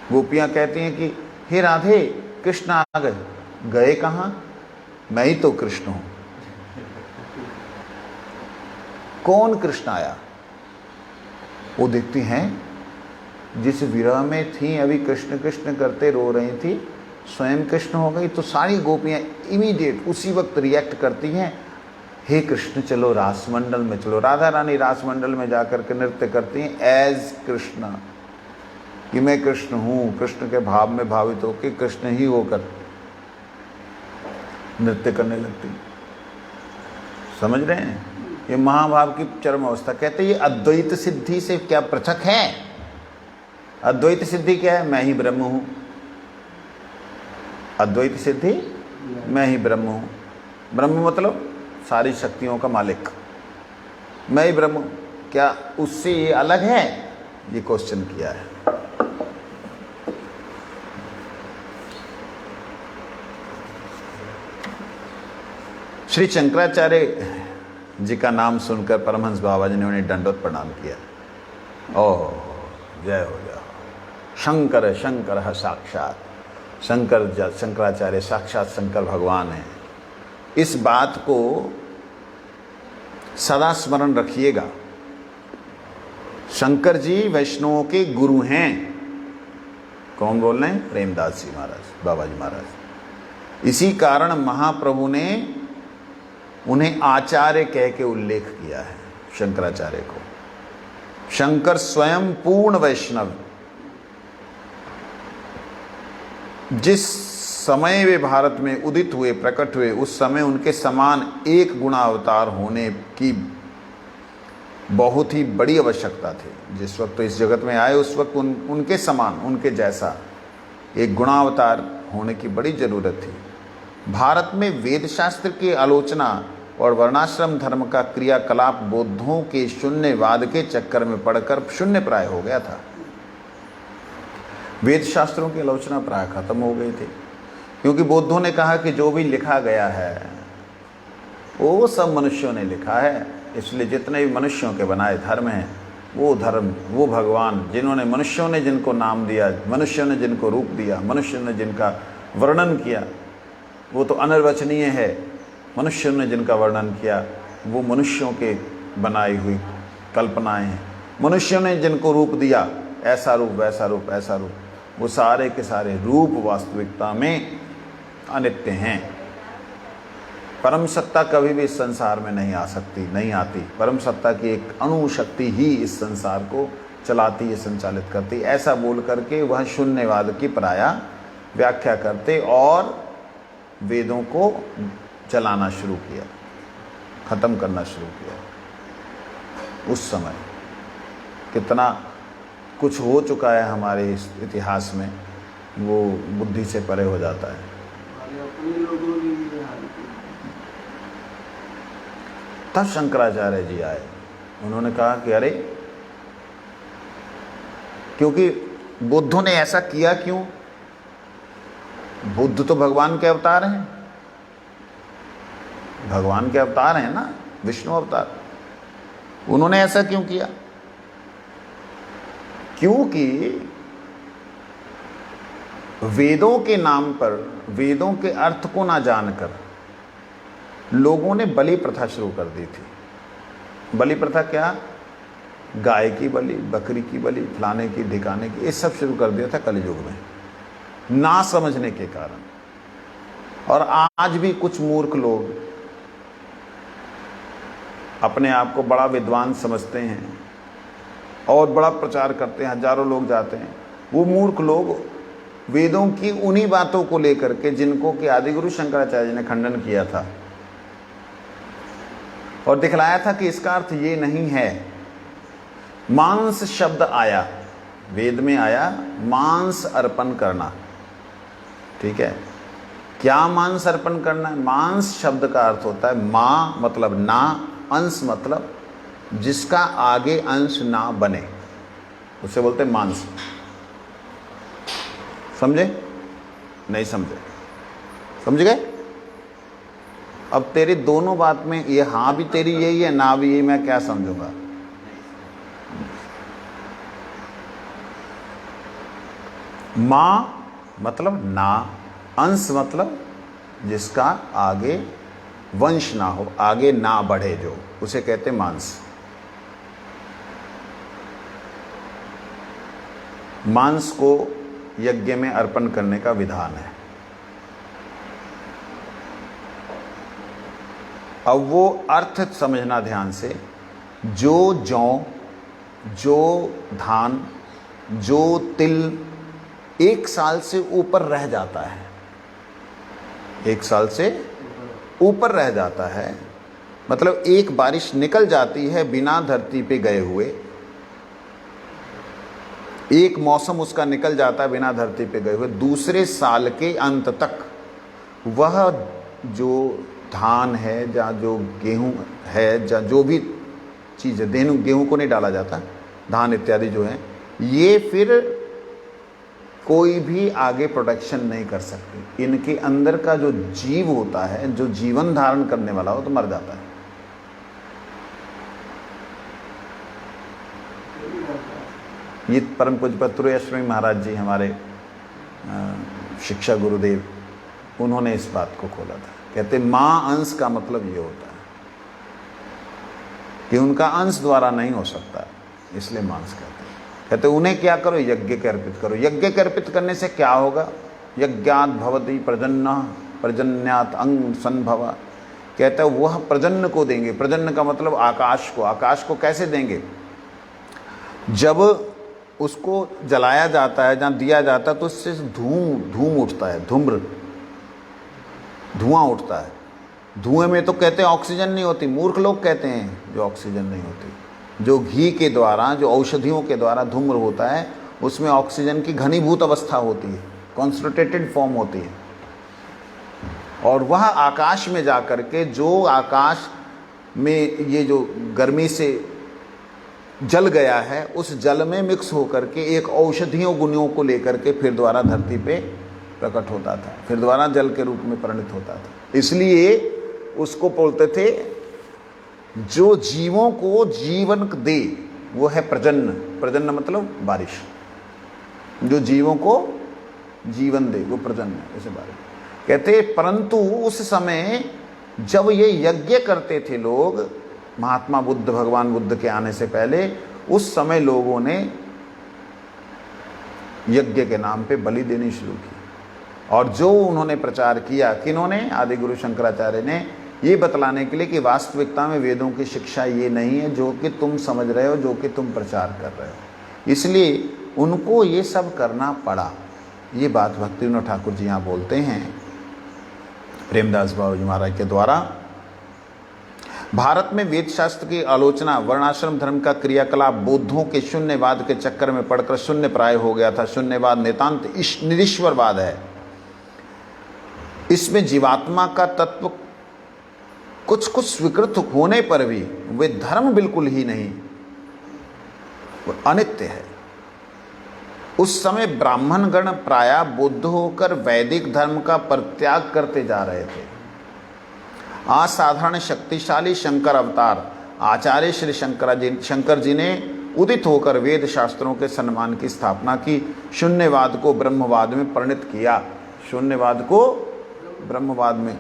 गोपियां कहती हैं कि हे राधे कृष्ण आ गए, गए कहाँ? मैं ही तो कृष्ण हूं। कौन कृष्ण आया? वो देखती हैं जिस विरह में थी, अभी कृष्ण कृष्ण करते रो रही थी, स्वयं कृष्ण हो गई। तो सारी गोपियां इमीडिएट उसी वक्त रिएक्ट करती हैं, हे कृष्ण चलो रास मंडल में चलो। राधा रानी रास मंडल में जाकर के नृत्य करती हैं एज कृष्ण, कि मैं कृष्ण हूँ, कृष्ण के भाव में भावित होकर कृष्ण ही होकर नृत्य करने लगती। समझ रहे हैं? ये महाभाव की चरम अवस्था। कहते ये अद्वैत सिद्धि से क्या पृथक है? अद्वैत सिद्धि क्या है? मैं ही ब्रह्म हूं। अद्वैत सिद्धि मैं ही ब्रह्म हूं। ब्रह्म मतलब सारी शक्तियों का मालिक, मैं ही ब्रह्म। क्या उससे ये अलग है? ये क्वेश्चन किया है। श्री शंकराचार्य जी का नाम सुनकर परमहंस बाबा जी ने उन्हें दंडवत प्रणाम किया। ओह जय हो जय हो। शंकर शंकर है साक्षात, शंकराचार्य साक्षात शंकर भगवान हैं। इस बात को सदा स्मरण रखिएगा। शंकर जी वैष्णवों के गुरु हैं। कौन बोल रहे हैं? प्रेमदास जी महाराज, बाबा जी महाराज। इसी कारण महाप्रभु ने उन्हें आचार्य कह के उल्लेख किया है शंकराचार्य को। शंकर स्वयं पूर्ण वैष्णव, जिस समय वे भारत में उदित हुए, प्रकट हुए, उस समय उनके समान एक गुणावतार होने की बहुत ही बड़ी आवश्यकता थी। जिस वक्त तो इस जगत में आए उस वक्त उनके समान, उनके जैसा एक गुणावतार होने की बड़ी जरूरत थी। भारत में वेद शास्त्र की आलोचना और वर्णाश्रम धर्म का क्रियाकलाप बौद्धों के शून्यवाद के चक्कर में पड़कर शून्य प्राय हो गया था। वेद शास्त्रों की आलोचना प्राय खत्म हो गई थी, क्योंकि बौद्धों ने कहा कि जो भी लिखा गया है वो सब मनुष्यों ने लिखा है, इसलिए जितने भी मनुष्यों के बनाए धर्म हैं वो धर्म, वो भगवान, जिन्होंने मनुष्यों ने जिनको नाम दिया, मनुष्यों ने जिनको रूप दिया, मनुष्यों ने जिनका वर्णन किया, वो तो अनिर्वचनीय है। मनुष्यों ने जिनका वर्णन किया वो मनुष्यों के बनाई हुई कल्पनाएं हैं। मनुष्यों ने जिनको रूप दिया, ऐसा रूप वैसा रूप ऐसा रूप, वो सारे के सारे रूप वास्तविकता में अनित्य हैं। परम सत्ता कभी भी इस संसार में नहीं आ सकती, नहीं आती। परम सत्ता की एक अणुशक्ति ही इस संसार को चलाती है, संचालित करती। ऐसा बोल करके वह शून्यवाद की पराया व्याख्या करते और वेदों को चलाना शुरू किया, खत्म करना शुरू किया। उस समय कितना कुछ हो चुका है हमारे इस इतिहास में, वो बुद्धि से परे हो जाता है। तब शंकराचार्य जी आए, उन्होंने कहा कि अरे, क्योंकि बुद्धों ने ऐसा किया क्यों? बुद्ध तो भगवान के अवतार हैं, भगवान के अवतार हैं ना, विष्णु अवतार। उन्होंने ऐसा क्यों किया? क्योंकि वेदों के नाम पर, वेदों के अर्थ को ना जानकर लोगों ने बलि प्रथा शुरू कर दी थी। बलि प्रथा क्या? गाय की बलि, बकरी की बलि, फलाने की, ढिकाने की, ये सब शुरू कर दिया था कलयुग में, ना समझने के कारण। और आज भी कुछ मूर्ख लोग अपने आप को बड़ा विद्वान समझते हैं और बड़ा प्रचार करते हैं, हजारों लोग जाते हैं। वो मूर्ख लोग वेदों की उन्हीं बातों को लेकर के जिनको कि आदिगुरु शंकराचार्य जी ने खंडन किया था और दिखलाया था कि इसका अर्थ ये नहीं है। मांस शब्द आया, वेद में आया मांस अर्पण करना, ठीक है? क्या मांस अर्पण करना है? मांस शब्द का अर्थ होता है मां मतलब ना, अंश मतलब जिसका आगे अंश ना बने, उसे बोलते हैं मांस। समझे? नहीं समझे? समझ गए? अब तेरी दोनों बात में ये हाँ भी तेरी यही है, ना भी यही, मैं क्या समझूंगा? मां मतलब ना, अंश मतलब जिसका आगे वंश ना हो, आगे ना बढ़े, जो उसे कहते मांस। मांस को यज्ञ में अर्पण करने का विधान है। अब वो अर्थ समझना ध्यान से। जो जौ, जो धान, जो तिल 1 साल से ऊपर रह जाता है, 1 साल से ऊपर रह जाता है, मतलब एक बारिश निकल जाती है बिना धरती पे गए हुए, एक मौसम उसका निकल जाता है बिना धरती पे गए हुए, दूसरे साल के अंत तक वह जो धान है या जो गेहूं है या जो भी चीज़ है, गेहूं को नहीं डाला जाता, धान इत्यादि जो है, ये फिर कोई भी आगे प्रोटेक्शन नहीं कर सकते। इनके अंदर का जो जीव होता है, जो जीवन धारण करने वाला हो, तो मर जाता है। ये परम पूज्य पत्रुयश्वी महाराज जी, हमारे शिक्षा गुरुदेव, उन्होंने इस बात को खोला था। कहते मां अंश का मतलब ये होता है कि उनका अंश द्वारा नहीं हो सकता, इसलिए मांस कहते हैं। कहते उन्हें क्या करो, यज्ञ के अर्पित करो। यज्ञ के अर्पित करने से क्या होगा? यज्ञात भवति प्रजन्ना प्रजन्यात अंग संभव। कहते वह प्रजन्न को देंगे। प्रजन्न का मतलब आकाश को। आकाश को कैसे देंगे? जब उसको जलाया जाता है, जहाँ दिया जाता है, तो उससे धूम उठता है, धुआं उठता है। धुएं में तो कहते हैं ऑक्सीजन नहीं होती। मूर्ख लोग कहते हैं जो ऑक्सीजन नहीं होती। जो घी के द्वारा, जो औषधियों के द्वारा धूम्र होता है, उसमें ऑक्सीजन की घनीभूत अवस्था होती है, कॉन्सन्ट्रेटेड फॉर्म होती है। और वह आकाश में जा कर के, जो आकाश में ये जो गर्मी से जल गया है, उस जल में मिक्स होकर के एक औषधियों गुणों को लेकर के फिर दोबारा धरती पे प्रकट होता था, फिर दोबारा जल के रूप में परिणत होता था। इसलिए उसको बोलते थे जो जीवों को जीवन दे वो है प्रजन्न। प्रजन्न मतलब बारिश। जो जीवों को जीवन दे वो प्रजन्न है, ऐसे बारिश कहते। परंतु उस समय जब ये यज्ञ करते थे लोग, महात्मा बुद्ध, भगवान बुद्ध के आने से पहले, उस समय लोगों ने यज्ञ के नाम पे बलि देनी शुरू की। और जो उन्होंने प्रचार किया, किन्होंने? आदि गुरु शंकराचार्य ने, ये बतलाने के लिए कि वास्तविकता में वेदों की शिक्षा ये नहीं है जो कि तुम समझ रहे हो, जो कि तुम प्रचार कर रहे हो। इसलिए उनको ये सब करना पड़ा। ये बात भक्ति विनोद ठाकुर जी यहाँ बोलते हैं प्रेमदास बाबू जी महाराज के द्वारा। भारत में वेद शास्त्र की आलोचना, वर्णाश्रम धर्म का क्रियाकलाप बौद्धों के शून्यवाद के चक्कर में पड़कर शून्य प्राय हो गया था। शून्यवाद नितांत निरीश्वरवाद है। इसमें जीवात्मा का तत्व कुछ स्वीकृत होने पर भी वे धर्म बिल्कुल ही नहीं, वो अनित्य है। उस समय ब्राह्मण गण प्रायः बुद्ध होकर वैदिक धर्म का परित्याग करते जा रहे थे। असाधारण शक्तिशाली शंकर अवतार आचार्य श्री शंकर जी ने उदित होकर वेद शास्त्रों के सम्मान की स्थापना की। शून्यवाद को ब्रह्मवाद में परिणत किया। शून्यवाद को ब्रह्मवाद में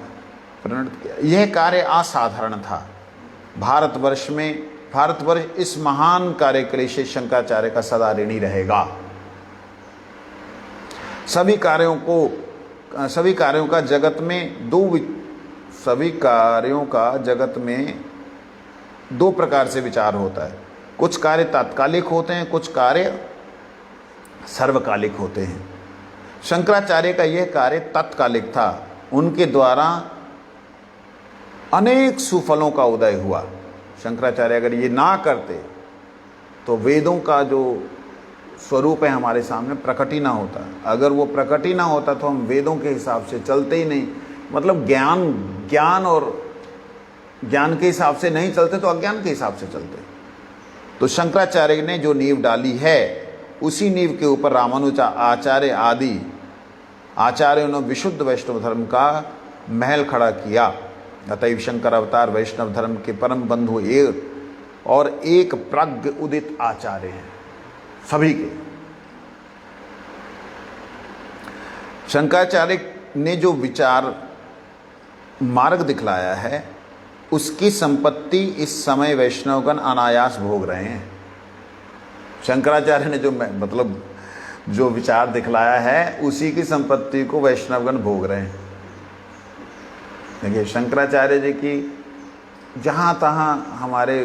परिणत किया। यह कार्य असाधारण था। भारतवर्ष इस महान कार्य के लिए श्री शंकराचार्य का सदा ऋणी रहेगा। सभी कार्यों का जगत में दो प्रकार से विचार होता है। कुछ कार्य तात्कालिक होते हैं, कुछ कार्य सर्वकालिक होते हैं। शंकराचार्य का यह कार्य तात्कालिक था। उनके द्वारा अनेक सुफलों का उदय हुआ। शंकराचार्य अगर ये ना करते तो वेदों का जो स्वरूप है हमारे सामने प्रकट ही ना होता। अगर वो प्रकट ही ना होता तो हम वेदों के हिसाब से चलते ही नहीं। मतलब ज्ञान और ज्ञान के हिसाब से नहीं चलते तो अज्ञान के हिसाब से चलते। तो शंकराचार्य ने जो नींव डाली है, उसी नींव के ऊपर रामानुजा आचार्य आदि आचार्यों ने विशुद्ध वैष्णव धर्म का महल खड़ा किया। अतएव शंकर अवतार वैष्णव धर्म के परम बंधु एक प्राज्ञ उदित आचार्य हैं सभी के। शंकराचार्य ने जो विचार मार्ग दिखलाया है, उसकी संपत्ति इस समय वैष्णवगण अनायास भोग रहे हैं। शंकराचार्य ने जो विचार दिखलाया है, उसी की संपत्ति को वैष्णवगण भोग रहे हैं। देखिए शंकराचार्य जी की जहाँ तहाँ हमारे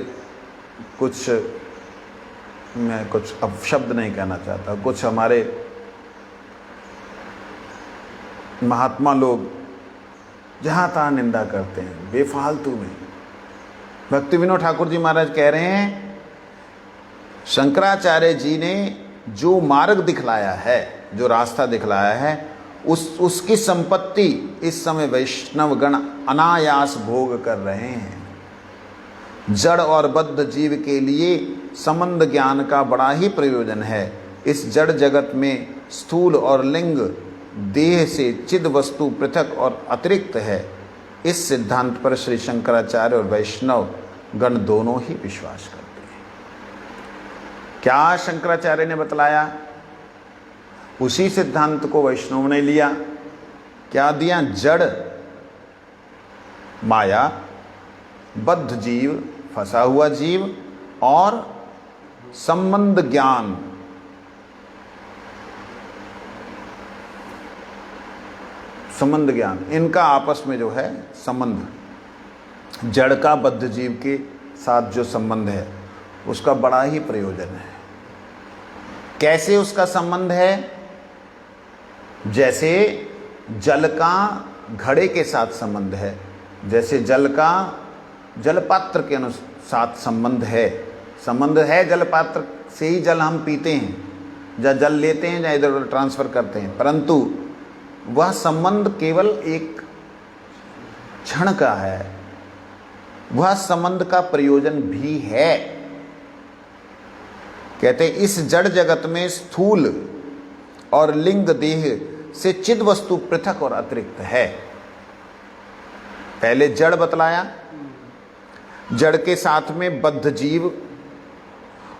मैं कुछ अब शब्द नहीं कहना चाहता, कुछ हमारे महात्मा लोग जहाँ तहाँ निंदा करते हैं बेफालतू में। भक्ति विनोद ठाकुर जी महाराज कह रहे हैं शंकराचार्य जी ने जो मार्ग दिखलाया है, जो रास्ता दिखलाया है, उसकी संपत्ति इस समय वैष्णवगण अनायास भोग कर रहे हैं। जड़ और बद्ध जीव के लिए संबंध ज्ञान का बड़ा ही प्रयोजन है। इस जड़ जगत में स्थूल और लिंग देह से चिद वस्तु पृथक और अतिरिक्त है, इस सिद्धांत पर श्री शंकराचार्य और वैष्णव गण दोनों ही विश्वास करते हैं। क्या शंकराचार्य ने बतलाया, उसी सिद्धांत को वैष्णव ने लिया। क्या दिया? जड़ माया, बद्ध जीव, फंसा हुआ जीव और संबंध ज्ञान। संबंध ज्ञान, इनका आपस में जो है संबंध, जड़ का बद्ध जीव के साथ जो संबंध है उसका बड़ा ही प्रयोजन है। कैसे उसका संबंध है? जैसे जल का घड़े के साथ संबंध है, जैसे जल का जलपात्र के साथ संबंध है। संबंध है जलपात्र से ही जल हम पीते हैं, या जल लेते हैं या इधर उधर ट्रांसफर करते हैं, परंतु वह संबंध केवल एक क्षण का है, वह संबंध का प्रयोजन भी है। कहते हैं इस जड़ जगत में स्थूल और लिंग देह से चिद वस्तु पृथक और अतिरिक्त है। पहले जड़ बतलाया, जड़ के साथ में बद्ध जीव,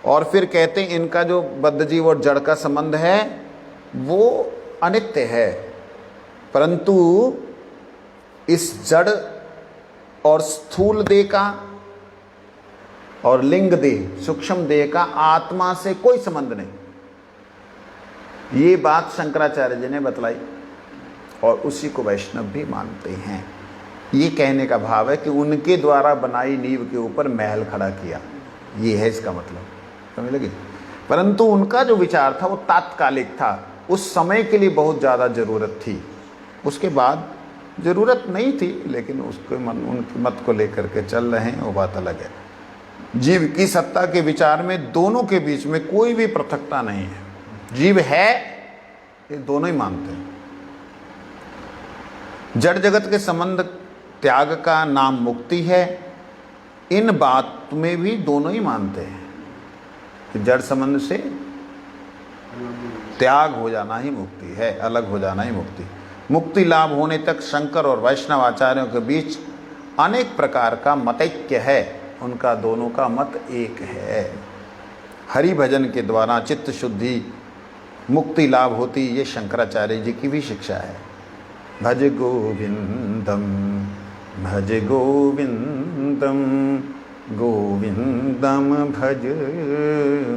और फिर कहते हैं इनका जो बद्ध जीव और जड़ का संबंध है वो अनित्य है, परंतु इस जड़ और स्थूल देह का और लिंग देह सूक्ष्म देह का आत्मा से कोई संबंध नहीं। ये बात शंकराचार्य जी ने बतलाई और उसी को वैष्णव भी मानते हैं। ये कहने का भाव है कि उनके द्वारा बनाई नींव के ऊपर महल खड़ा किया, ये है इसका मतलब, समझ लगी। परंतु उनका जो विचार था वो तात्कालिक था, उस समय के लिए बहुत ज़्यादा ज़रूरत थी, उसके बाद ज़रूरत नहीं थी, लेकिन उसके उनकी मत को लेकर के चल रहे हैं, वो बात अलग है। जीव की सत्ता के विचार में दोनों के बीच में कोई भी पृथकता नहीं है, जीव है, ये दोनों ही मानते हैं। जड़ जगत के संबंध त्याग का नाम मुक्ति है, इन बात में भी दोनों ही मानते हैं कि जड़ संबंध से त्याग हो जाना ही मुक्ति है, अलग हो जाना ही मुक्ति। मुक्ति लाभ होने तक शंकर और वैष्णव आचार्यों के बीच अनेक प्रकार का मतैक्य है, उनका दोनों का मत एक है। हरि भजन के द्वारा चित्त शुद्धि मुक्ति लाभ होती, ये शंकराचार्य जी की भी शिक्षा है। भज गोविंदम भज गोविंदम गोविंदम भज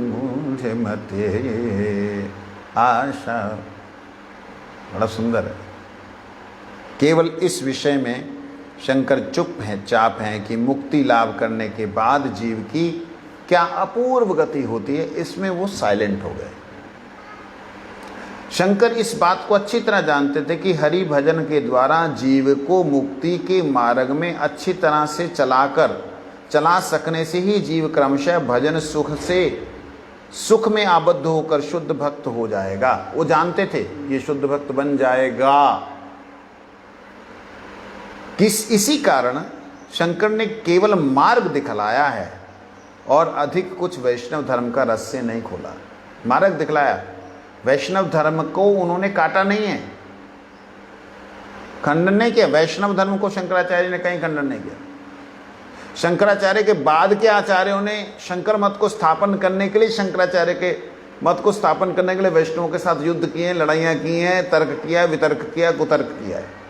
मुझे मते आशा। बड़ा सुंदर है। केवल इस विषय में शंकर चुप हैं, चाप हैं कि मुक्ति लाभ करने के बाद जीव की क्या अपूर्व गति होती है, इसमें वो साइलेंट हो गए। शंकर इस बात को अच्छी तरह जानते थे कि हरि भजन के द्वारा जीव को मुक्ति के मार्ग में अच्छी तरह से चला सकने से ही जीव क्रमशः भजन सुख से सुख में आबद्ध होकर शुद्ध भक्त हो जाएगा। वो जानते थे ये शुद्ध भक्त बन जाएगा। इसी कारण शंकर ने केवल मार्ग दिखलाया है और अधिक कुछ वैष्णव धर्म का रहस्य नहीं खोला। मार्ग दिखलाया, वैष्णव धर्म को उन्होंने काटा नहीं है, खंडन नहीं किया। वैष्णव धर्म को शंकराचार्य ने कहीं खंडन नहीं किया। शंकराचार्य के बाद के आचार्यों ने शंकर मत को स्थापन करने के लिए, शंकराचार्य के मत को स्थापन करने के लिए वैष्णवों के साथ युद्ध किए, लड़ाइयाँ की हैं, तर्क किया, वितर्क किया, कुतर्क किया है।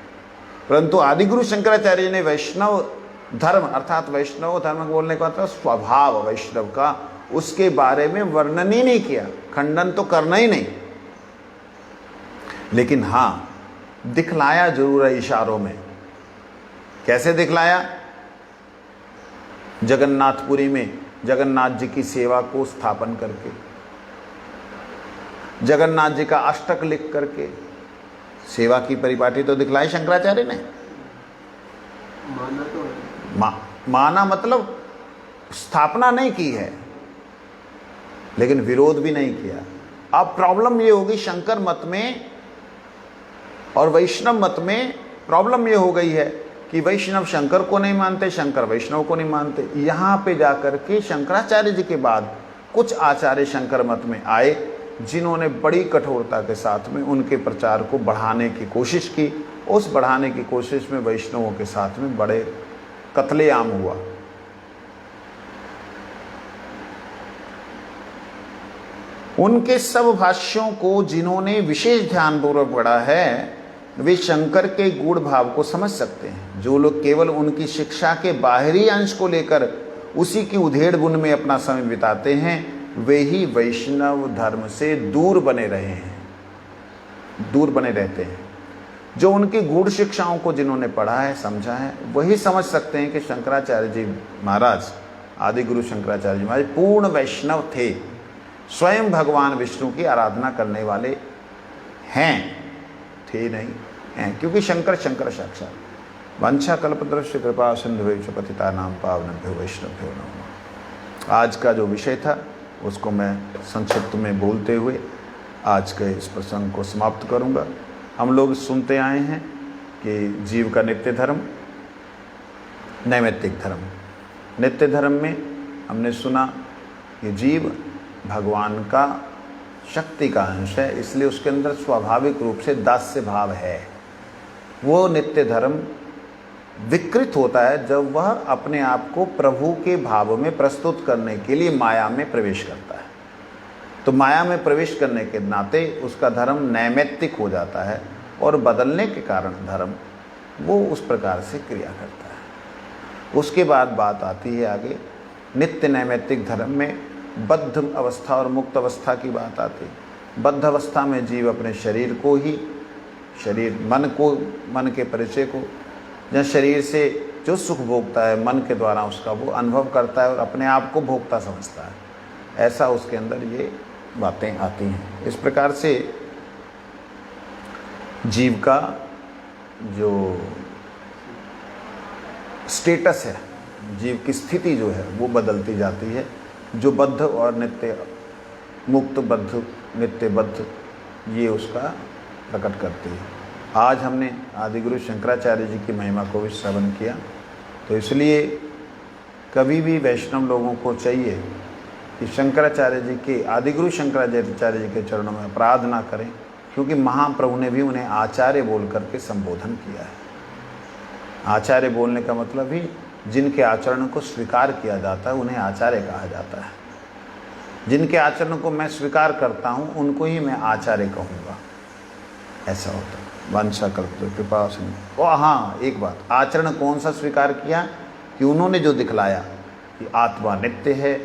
परंतु आदिगुरु शंकराचार्य ने वैष्णव धर्म अर्थात वैष्णव धर्म बोलने का मतलब स्वभाव वैष्णव का, उसके बारे में वर्णन ही नहीं किया, खंडन तो करना ही नहीं, लेकिन हाँ दिखलाया जरूर है इशारों में। कैसे दिखलाया? जगन्नाथपुरी में जगन्नाथ जी की सेवा को स्थापन करके, जगन्नाथ जी का अष्टक लिख करके सेवा की परिपाटी तो दिखलाई शंकराचार्य ने। माना तो है। माना मतलब स्थापना नहीं की है, लेकिन विरोध भी नहीं किया। अब प्रॉब्लम ये होगी शंकर मत में और वैष्णव मत में, प्रॉब्लम ये हो गई है कि वैष्णव शंकर को नहीं मानते, शंकर वैष्णव को नहीं मानते। यहाँ पे जाकर के शंकराचार्य जी के बाद कुछ आचार्य शंकर मत में आए जिन्होंने बड़ी कठोरता के साथ में उनके प्रचार को बढ़ाने की कोशिश की। उस बढ़ाने की कोशिश में वैष्णवों के साथ में बड़े कत्लेआम हुआ। उनके सब भाष्यों को जिन्होंने विशेष ध्यानपूर्वक पढ़ा है वे शंकर के गूढ़ भाव को समझ सकते हैं। जो लोग केवल उनकी शिक्षा के बाहरी अंश को लेकर उसी की उधेड़ बुन में अपना समय बिताते हैं वे ही वैष्णव धर्म से दूर बने रहते हैं। जो उनकी गूढ़ शिक्षाओं को जिन्होंने पढ़ा है, समझा है, वही समझ सकते हैं कि शंकराचार्य जी महाराज, आदि गुरु शंकराचार्य जी महाराज पूर्ण वैष्णव थे, स्वयं भगवान विष्णु की आराधना करने वाले हैं, थे नहीं हैं, क्योंकि शंकर साक्षात। वंशा कल्पतरुश्च कृपा सिंधुभ्यो पतितानां पावनेभ्यो वैष्णवेभ्यो नमः। आज का जो विषय था उसको मैं संक्षिप्त में बोलते हुए आज के इस प्रसंग को समाप्त करूंगा। हम लोग सुनते आए हैं कि जीव का नित्य धर्म, नैमित्तिक धर्म। नित्य धर्म में हमने सुना कि जीव भगवान का शक्ति का अंश है, इसलिए उसके अंदर स्वाभाविक रूप से दास्य भाव है। वो नित्य धर्म विकृत होता है जब वह अपने आप को प्रभु के भाव में प्रस्तुत करने के लिए माया में प्रवेश करता है। तो माया में प्रवेश करने के नाते उसका धर्म नैमित्तिक हो जाता है और बदलने के कारण धर्म वो उस प्रकार से क्रिया करता है। उसके बाद बात आती है आगे नित्य नैमित्तिक धर्म में बद्ध अवस्था और मुक्त अवस्था की बात आती है। बद्ध अवस्था में जीव अपने शरीर को ही, मन के परिचय को, जहाँ शरीर से जो सुख भोगता है मन के द्वारा उसका वो अनुभव करता है और अपने आप को भोगता समझता है, ऐसा उसके अंदर ये बातें आती हैं। इस प्रकार से जीव का जो स्टेटस है, जीव की स्थिति जो है वो बदलती जाती है, जो बद्ध और नित्य, मुक्त बद्ध, नित्य बद्ध, ये उसका प्रकट करती है। आज हमने आदिगुरु शंकराचार्य जी की महिमा को भी श्रवण किया, तो इसलिए कभी भी वैष्णव लोगों को चाहिए कि शंकराचार्य जी के, आदिगुरु शंकराचार्य जी के चरणों में अपराध ना करें, क्योंकि महाप्रभु ने भी उन्हें आचार्य बोल करके संबोधन किया है। आचार्य बोलने का मतलब ही जिनके आचरण को स्वीकार किया जाता है उन्हें आचार्य कहा जाता है। जिनके आचरण को मैं स्वीकार करता हूँ उनको ही मैं आचार्य कहूँगा, ऐसा होता है। वंशा कल्पतरु कृपा सिंधु। और हाँ, एक बात, आचरण कौन सा स्वीकार किया कि उन्होंने जो दिखलाया कि आत्मा नित्य है,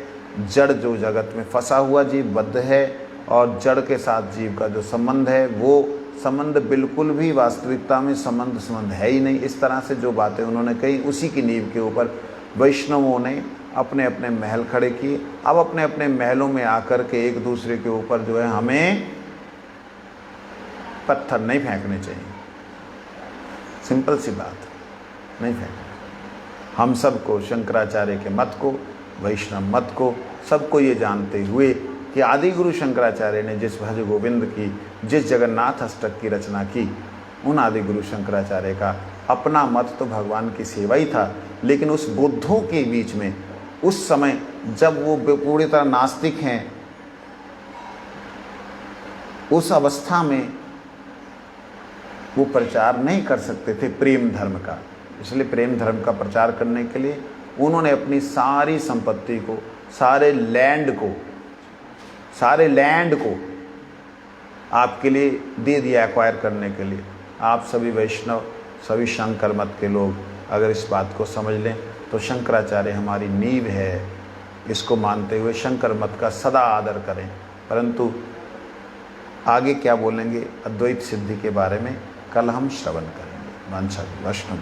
जड़ जो जगत में फंसा हुआ जीव बद्ध है और जड़ के साथ जीव का जो संबंध है वो संबंध बिल्कुल भी वास्तविकता में संबंध है ही नहीं। इस तरह से जो बातें उन्होंने कही, उसी की नींव के ऊपर वैष्णवों ने अपने अपने महल खड़े किए। अब अपने अपने महलों में आकर के एक दूसरे के ऊपर जो है हमें पत्थर नहीं फेंकने चाहिए। सिंपल सी बात, नहीं फेंकना। हम सबको शंकराचार्य के मत को, वैष्णव मत को, सबको ये जानते हुए कि आदि गुरु शंकराचार्य ने जिस भज गोविंद की, जिस जगन्नाथ अष्टक की रचना की, उन आदि गुरु शंकराचार्य का अपना मत तो भगवान की सेवा ही था। लेकिन उस बुद्धों के बीच में उस समय जब वो पूरी तरह नास्तिक हैं, उस अवस्था में वो प्रचार नहीं कर सकते थे प्रेम धर्म का। इसलिए प्रेम धर्म का प्रचार करने के लिए उन्होंने अपनी सारी संपत्ति को, सारे लैंड को आपके लिए दे दिया, एक्वायर करने के लिए। आप सभी वैष्णव, सभी शंकर मत के लोग अगर इस बात को समझ लें तो शंकराचार्य हमारी नींव है, इसको मानते हुए शंकर मत का सदा आदर करें। परंतु आगे क्या बोलेंगे अद्वैत सिद्धि के बारे में कल हम श्रवण करेंगे। वंशा वैष्णव।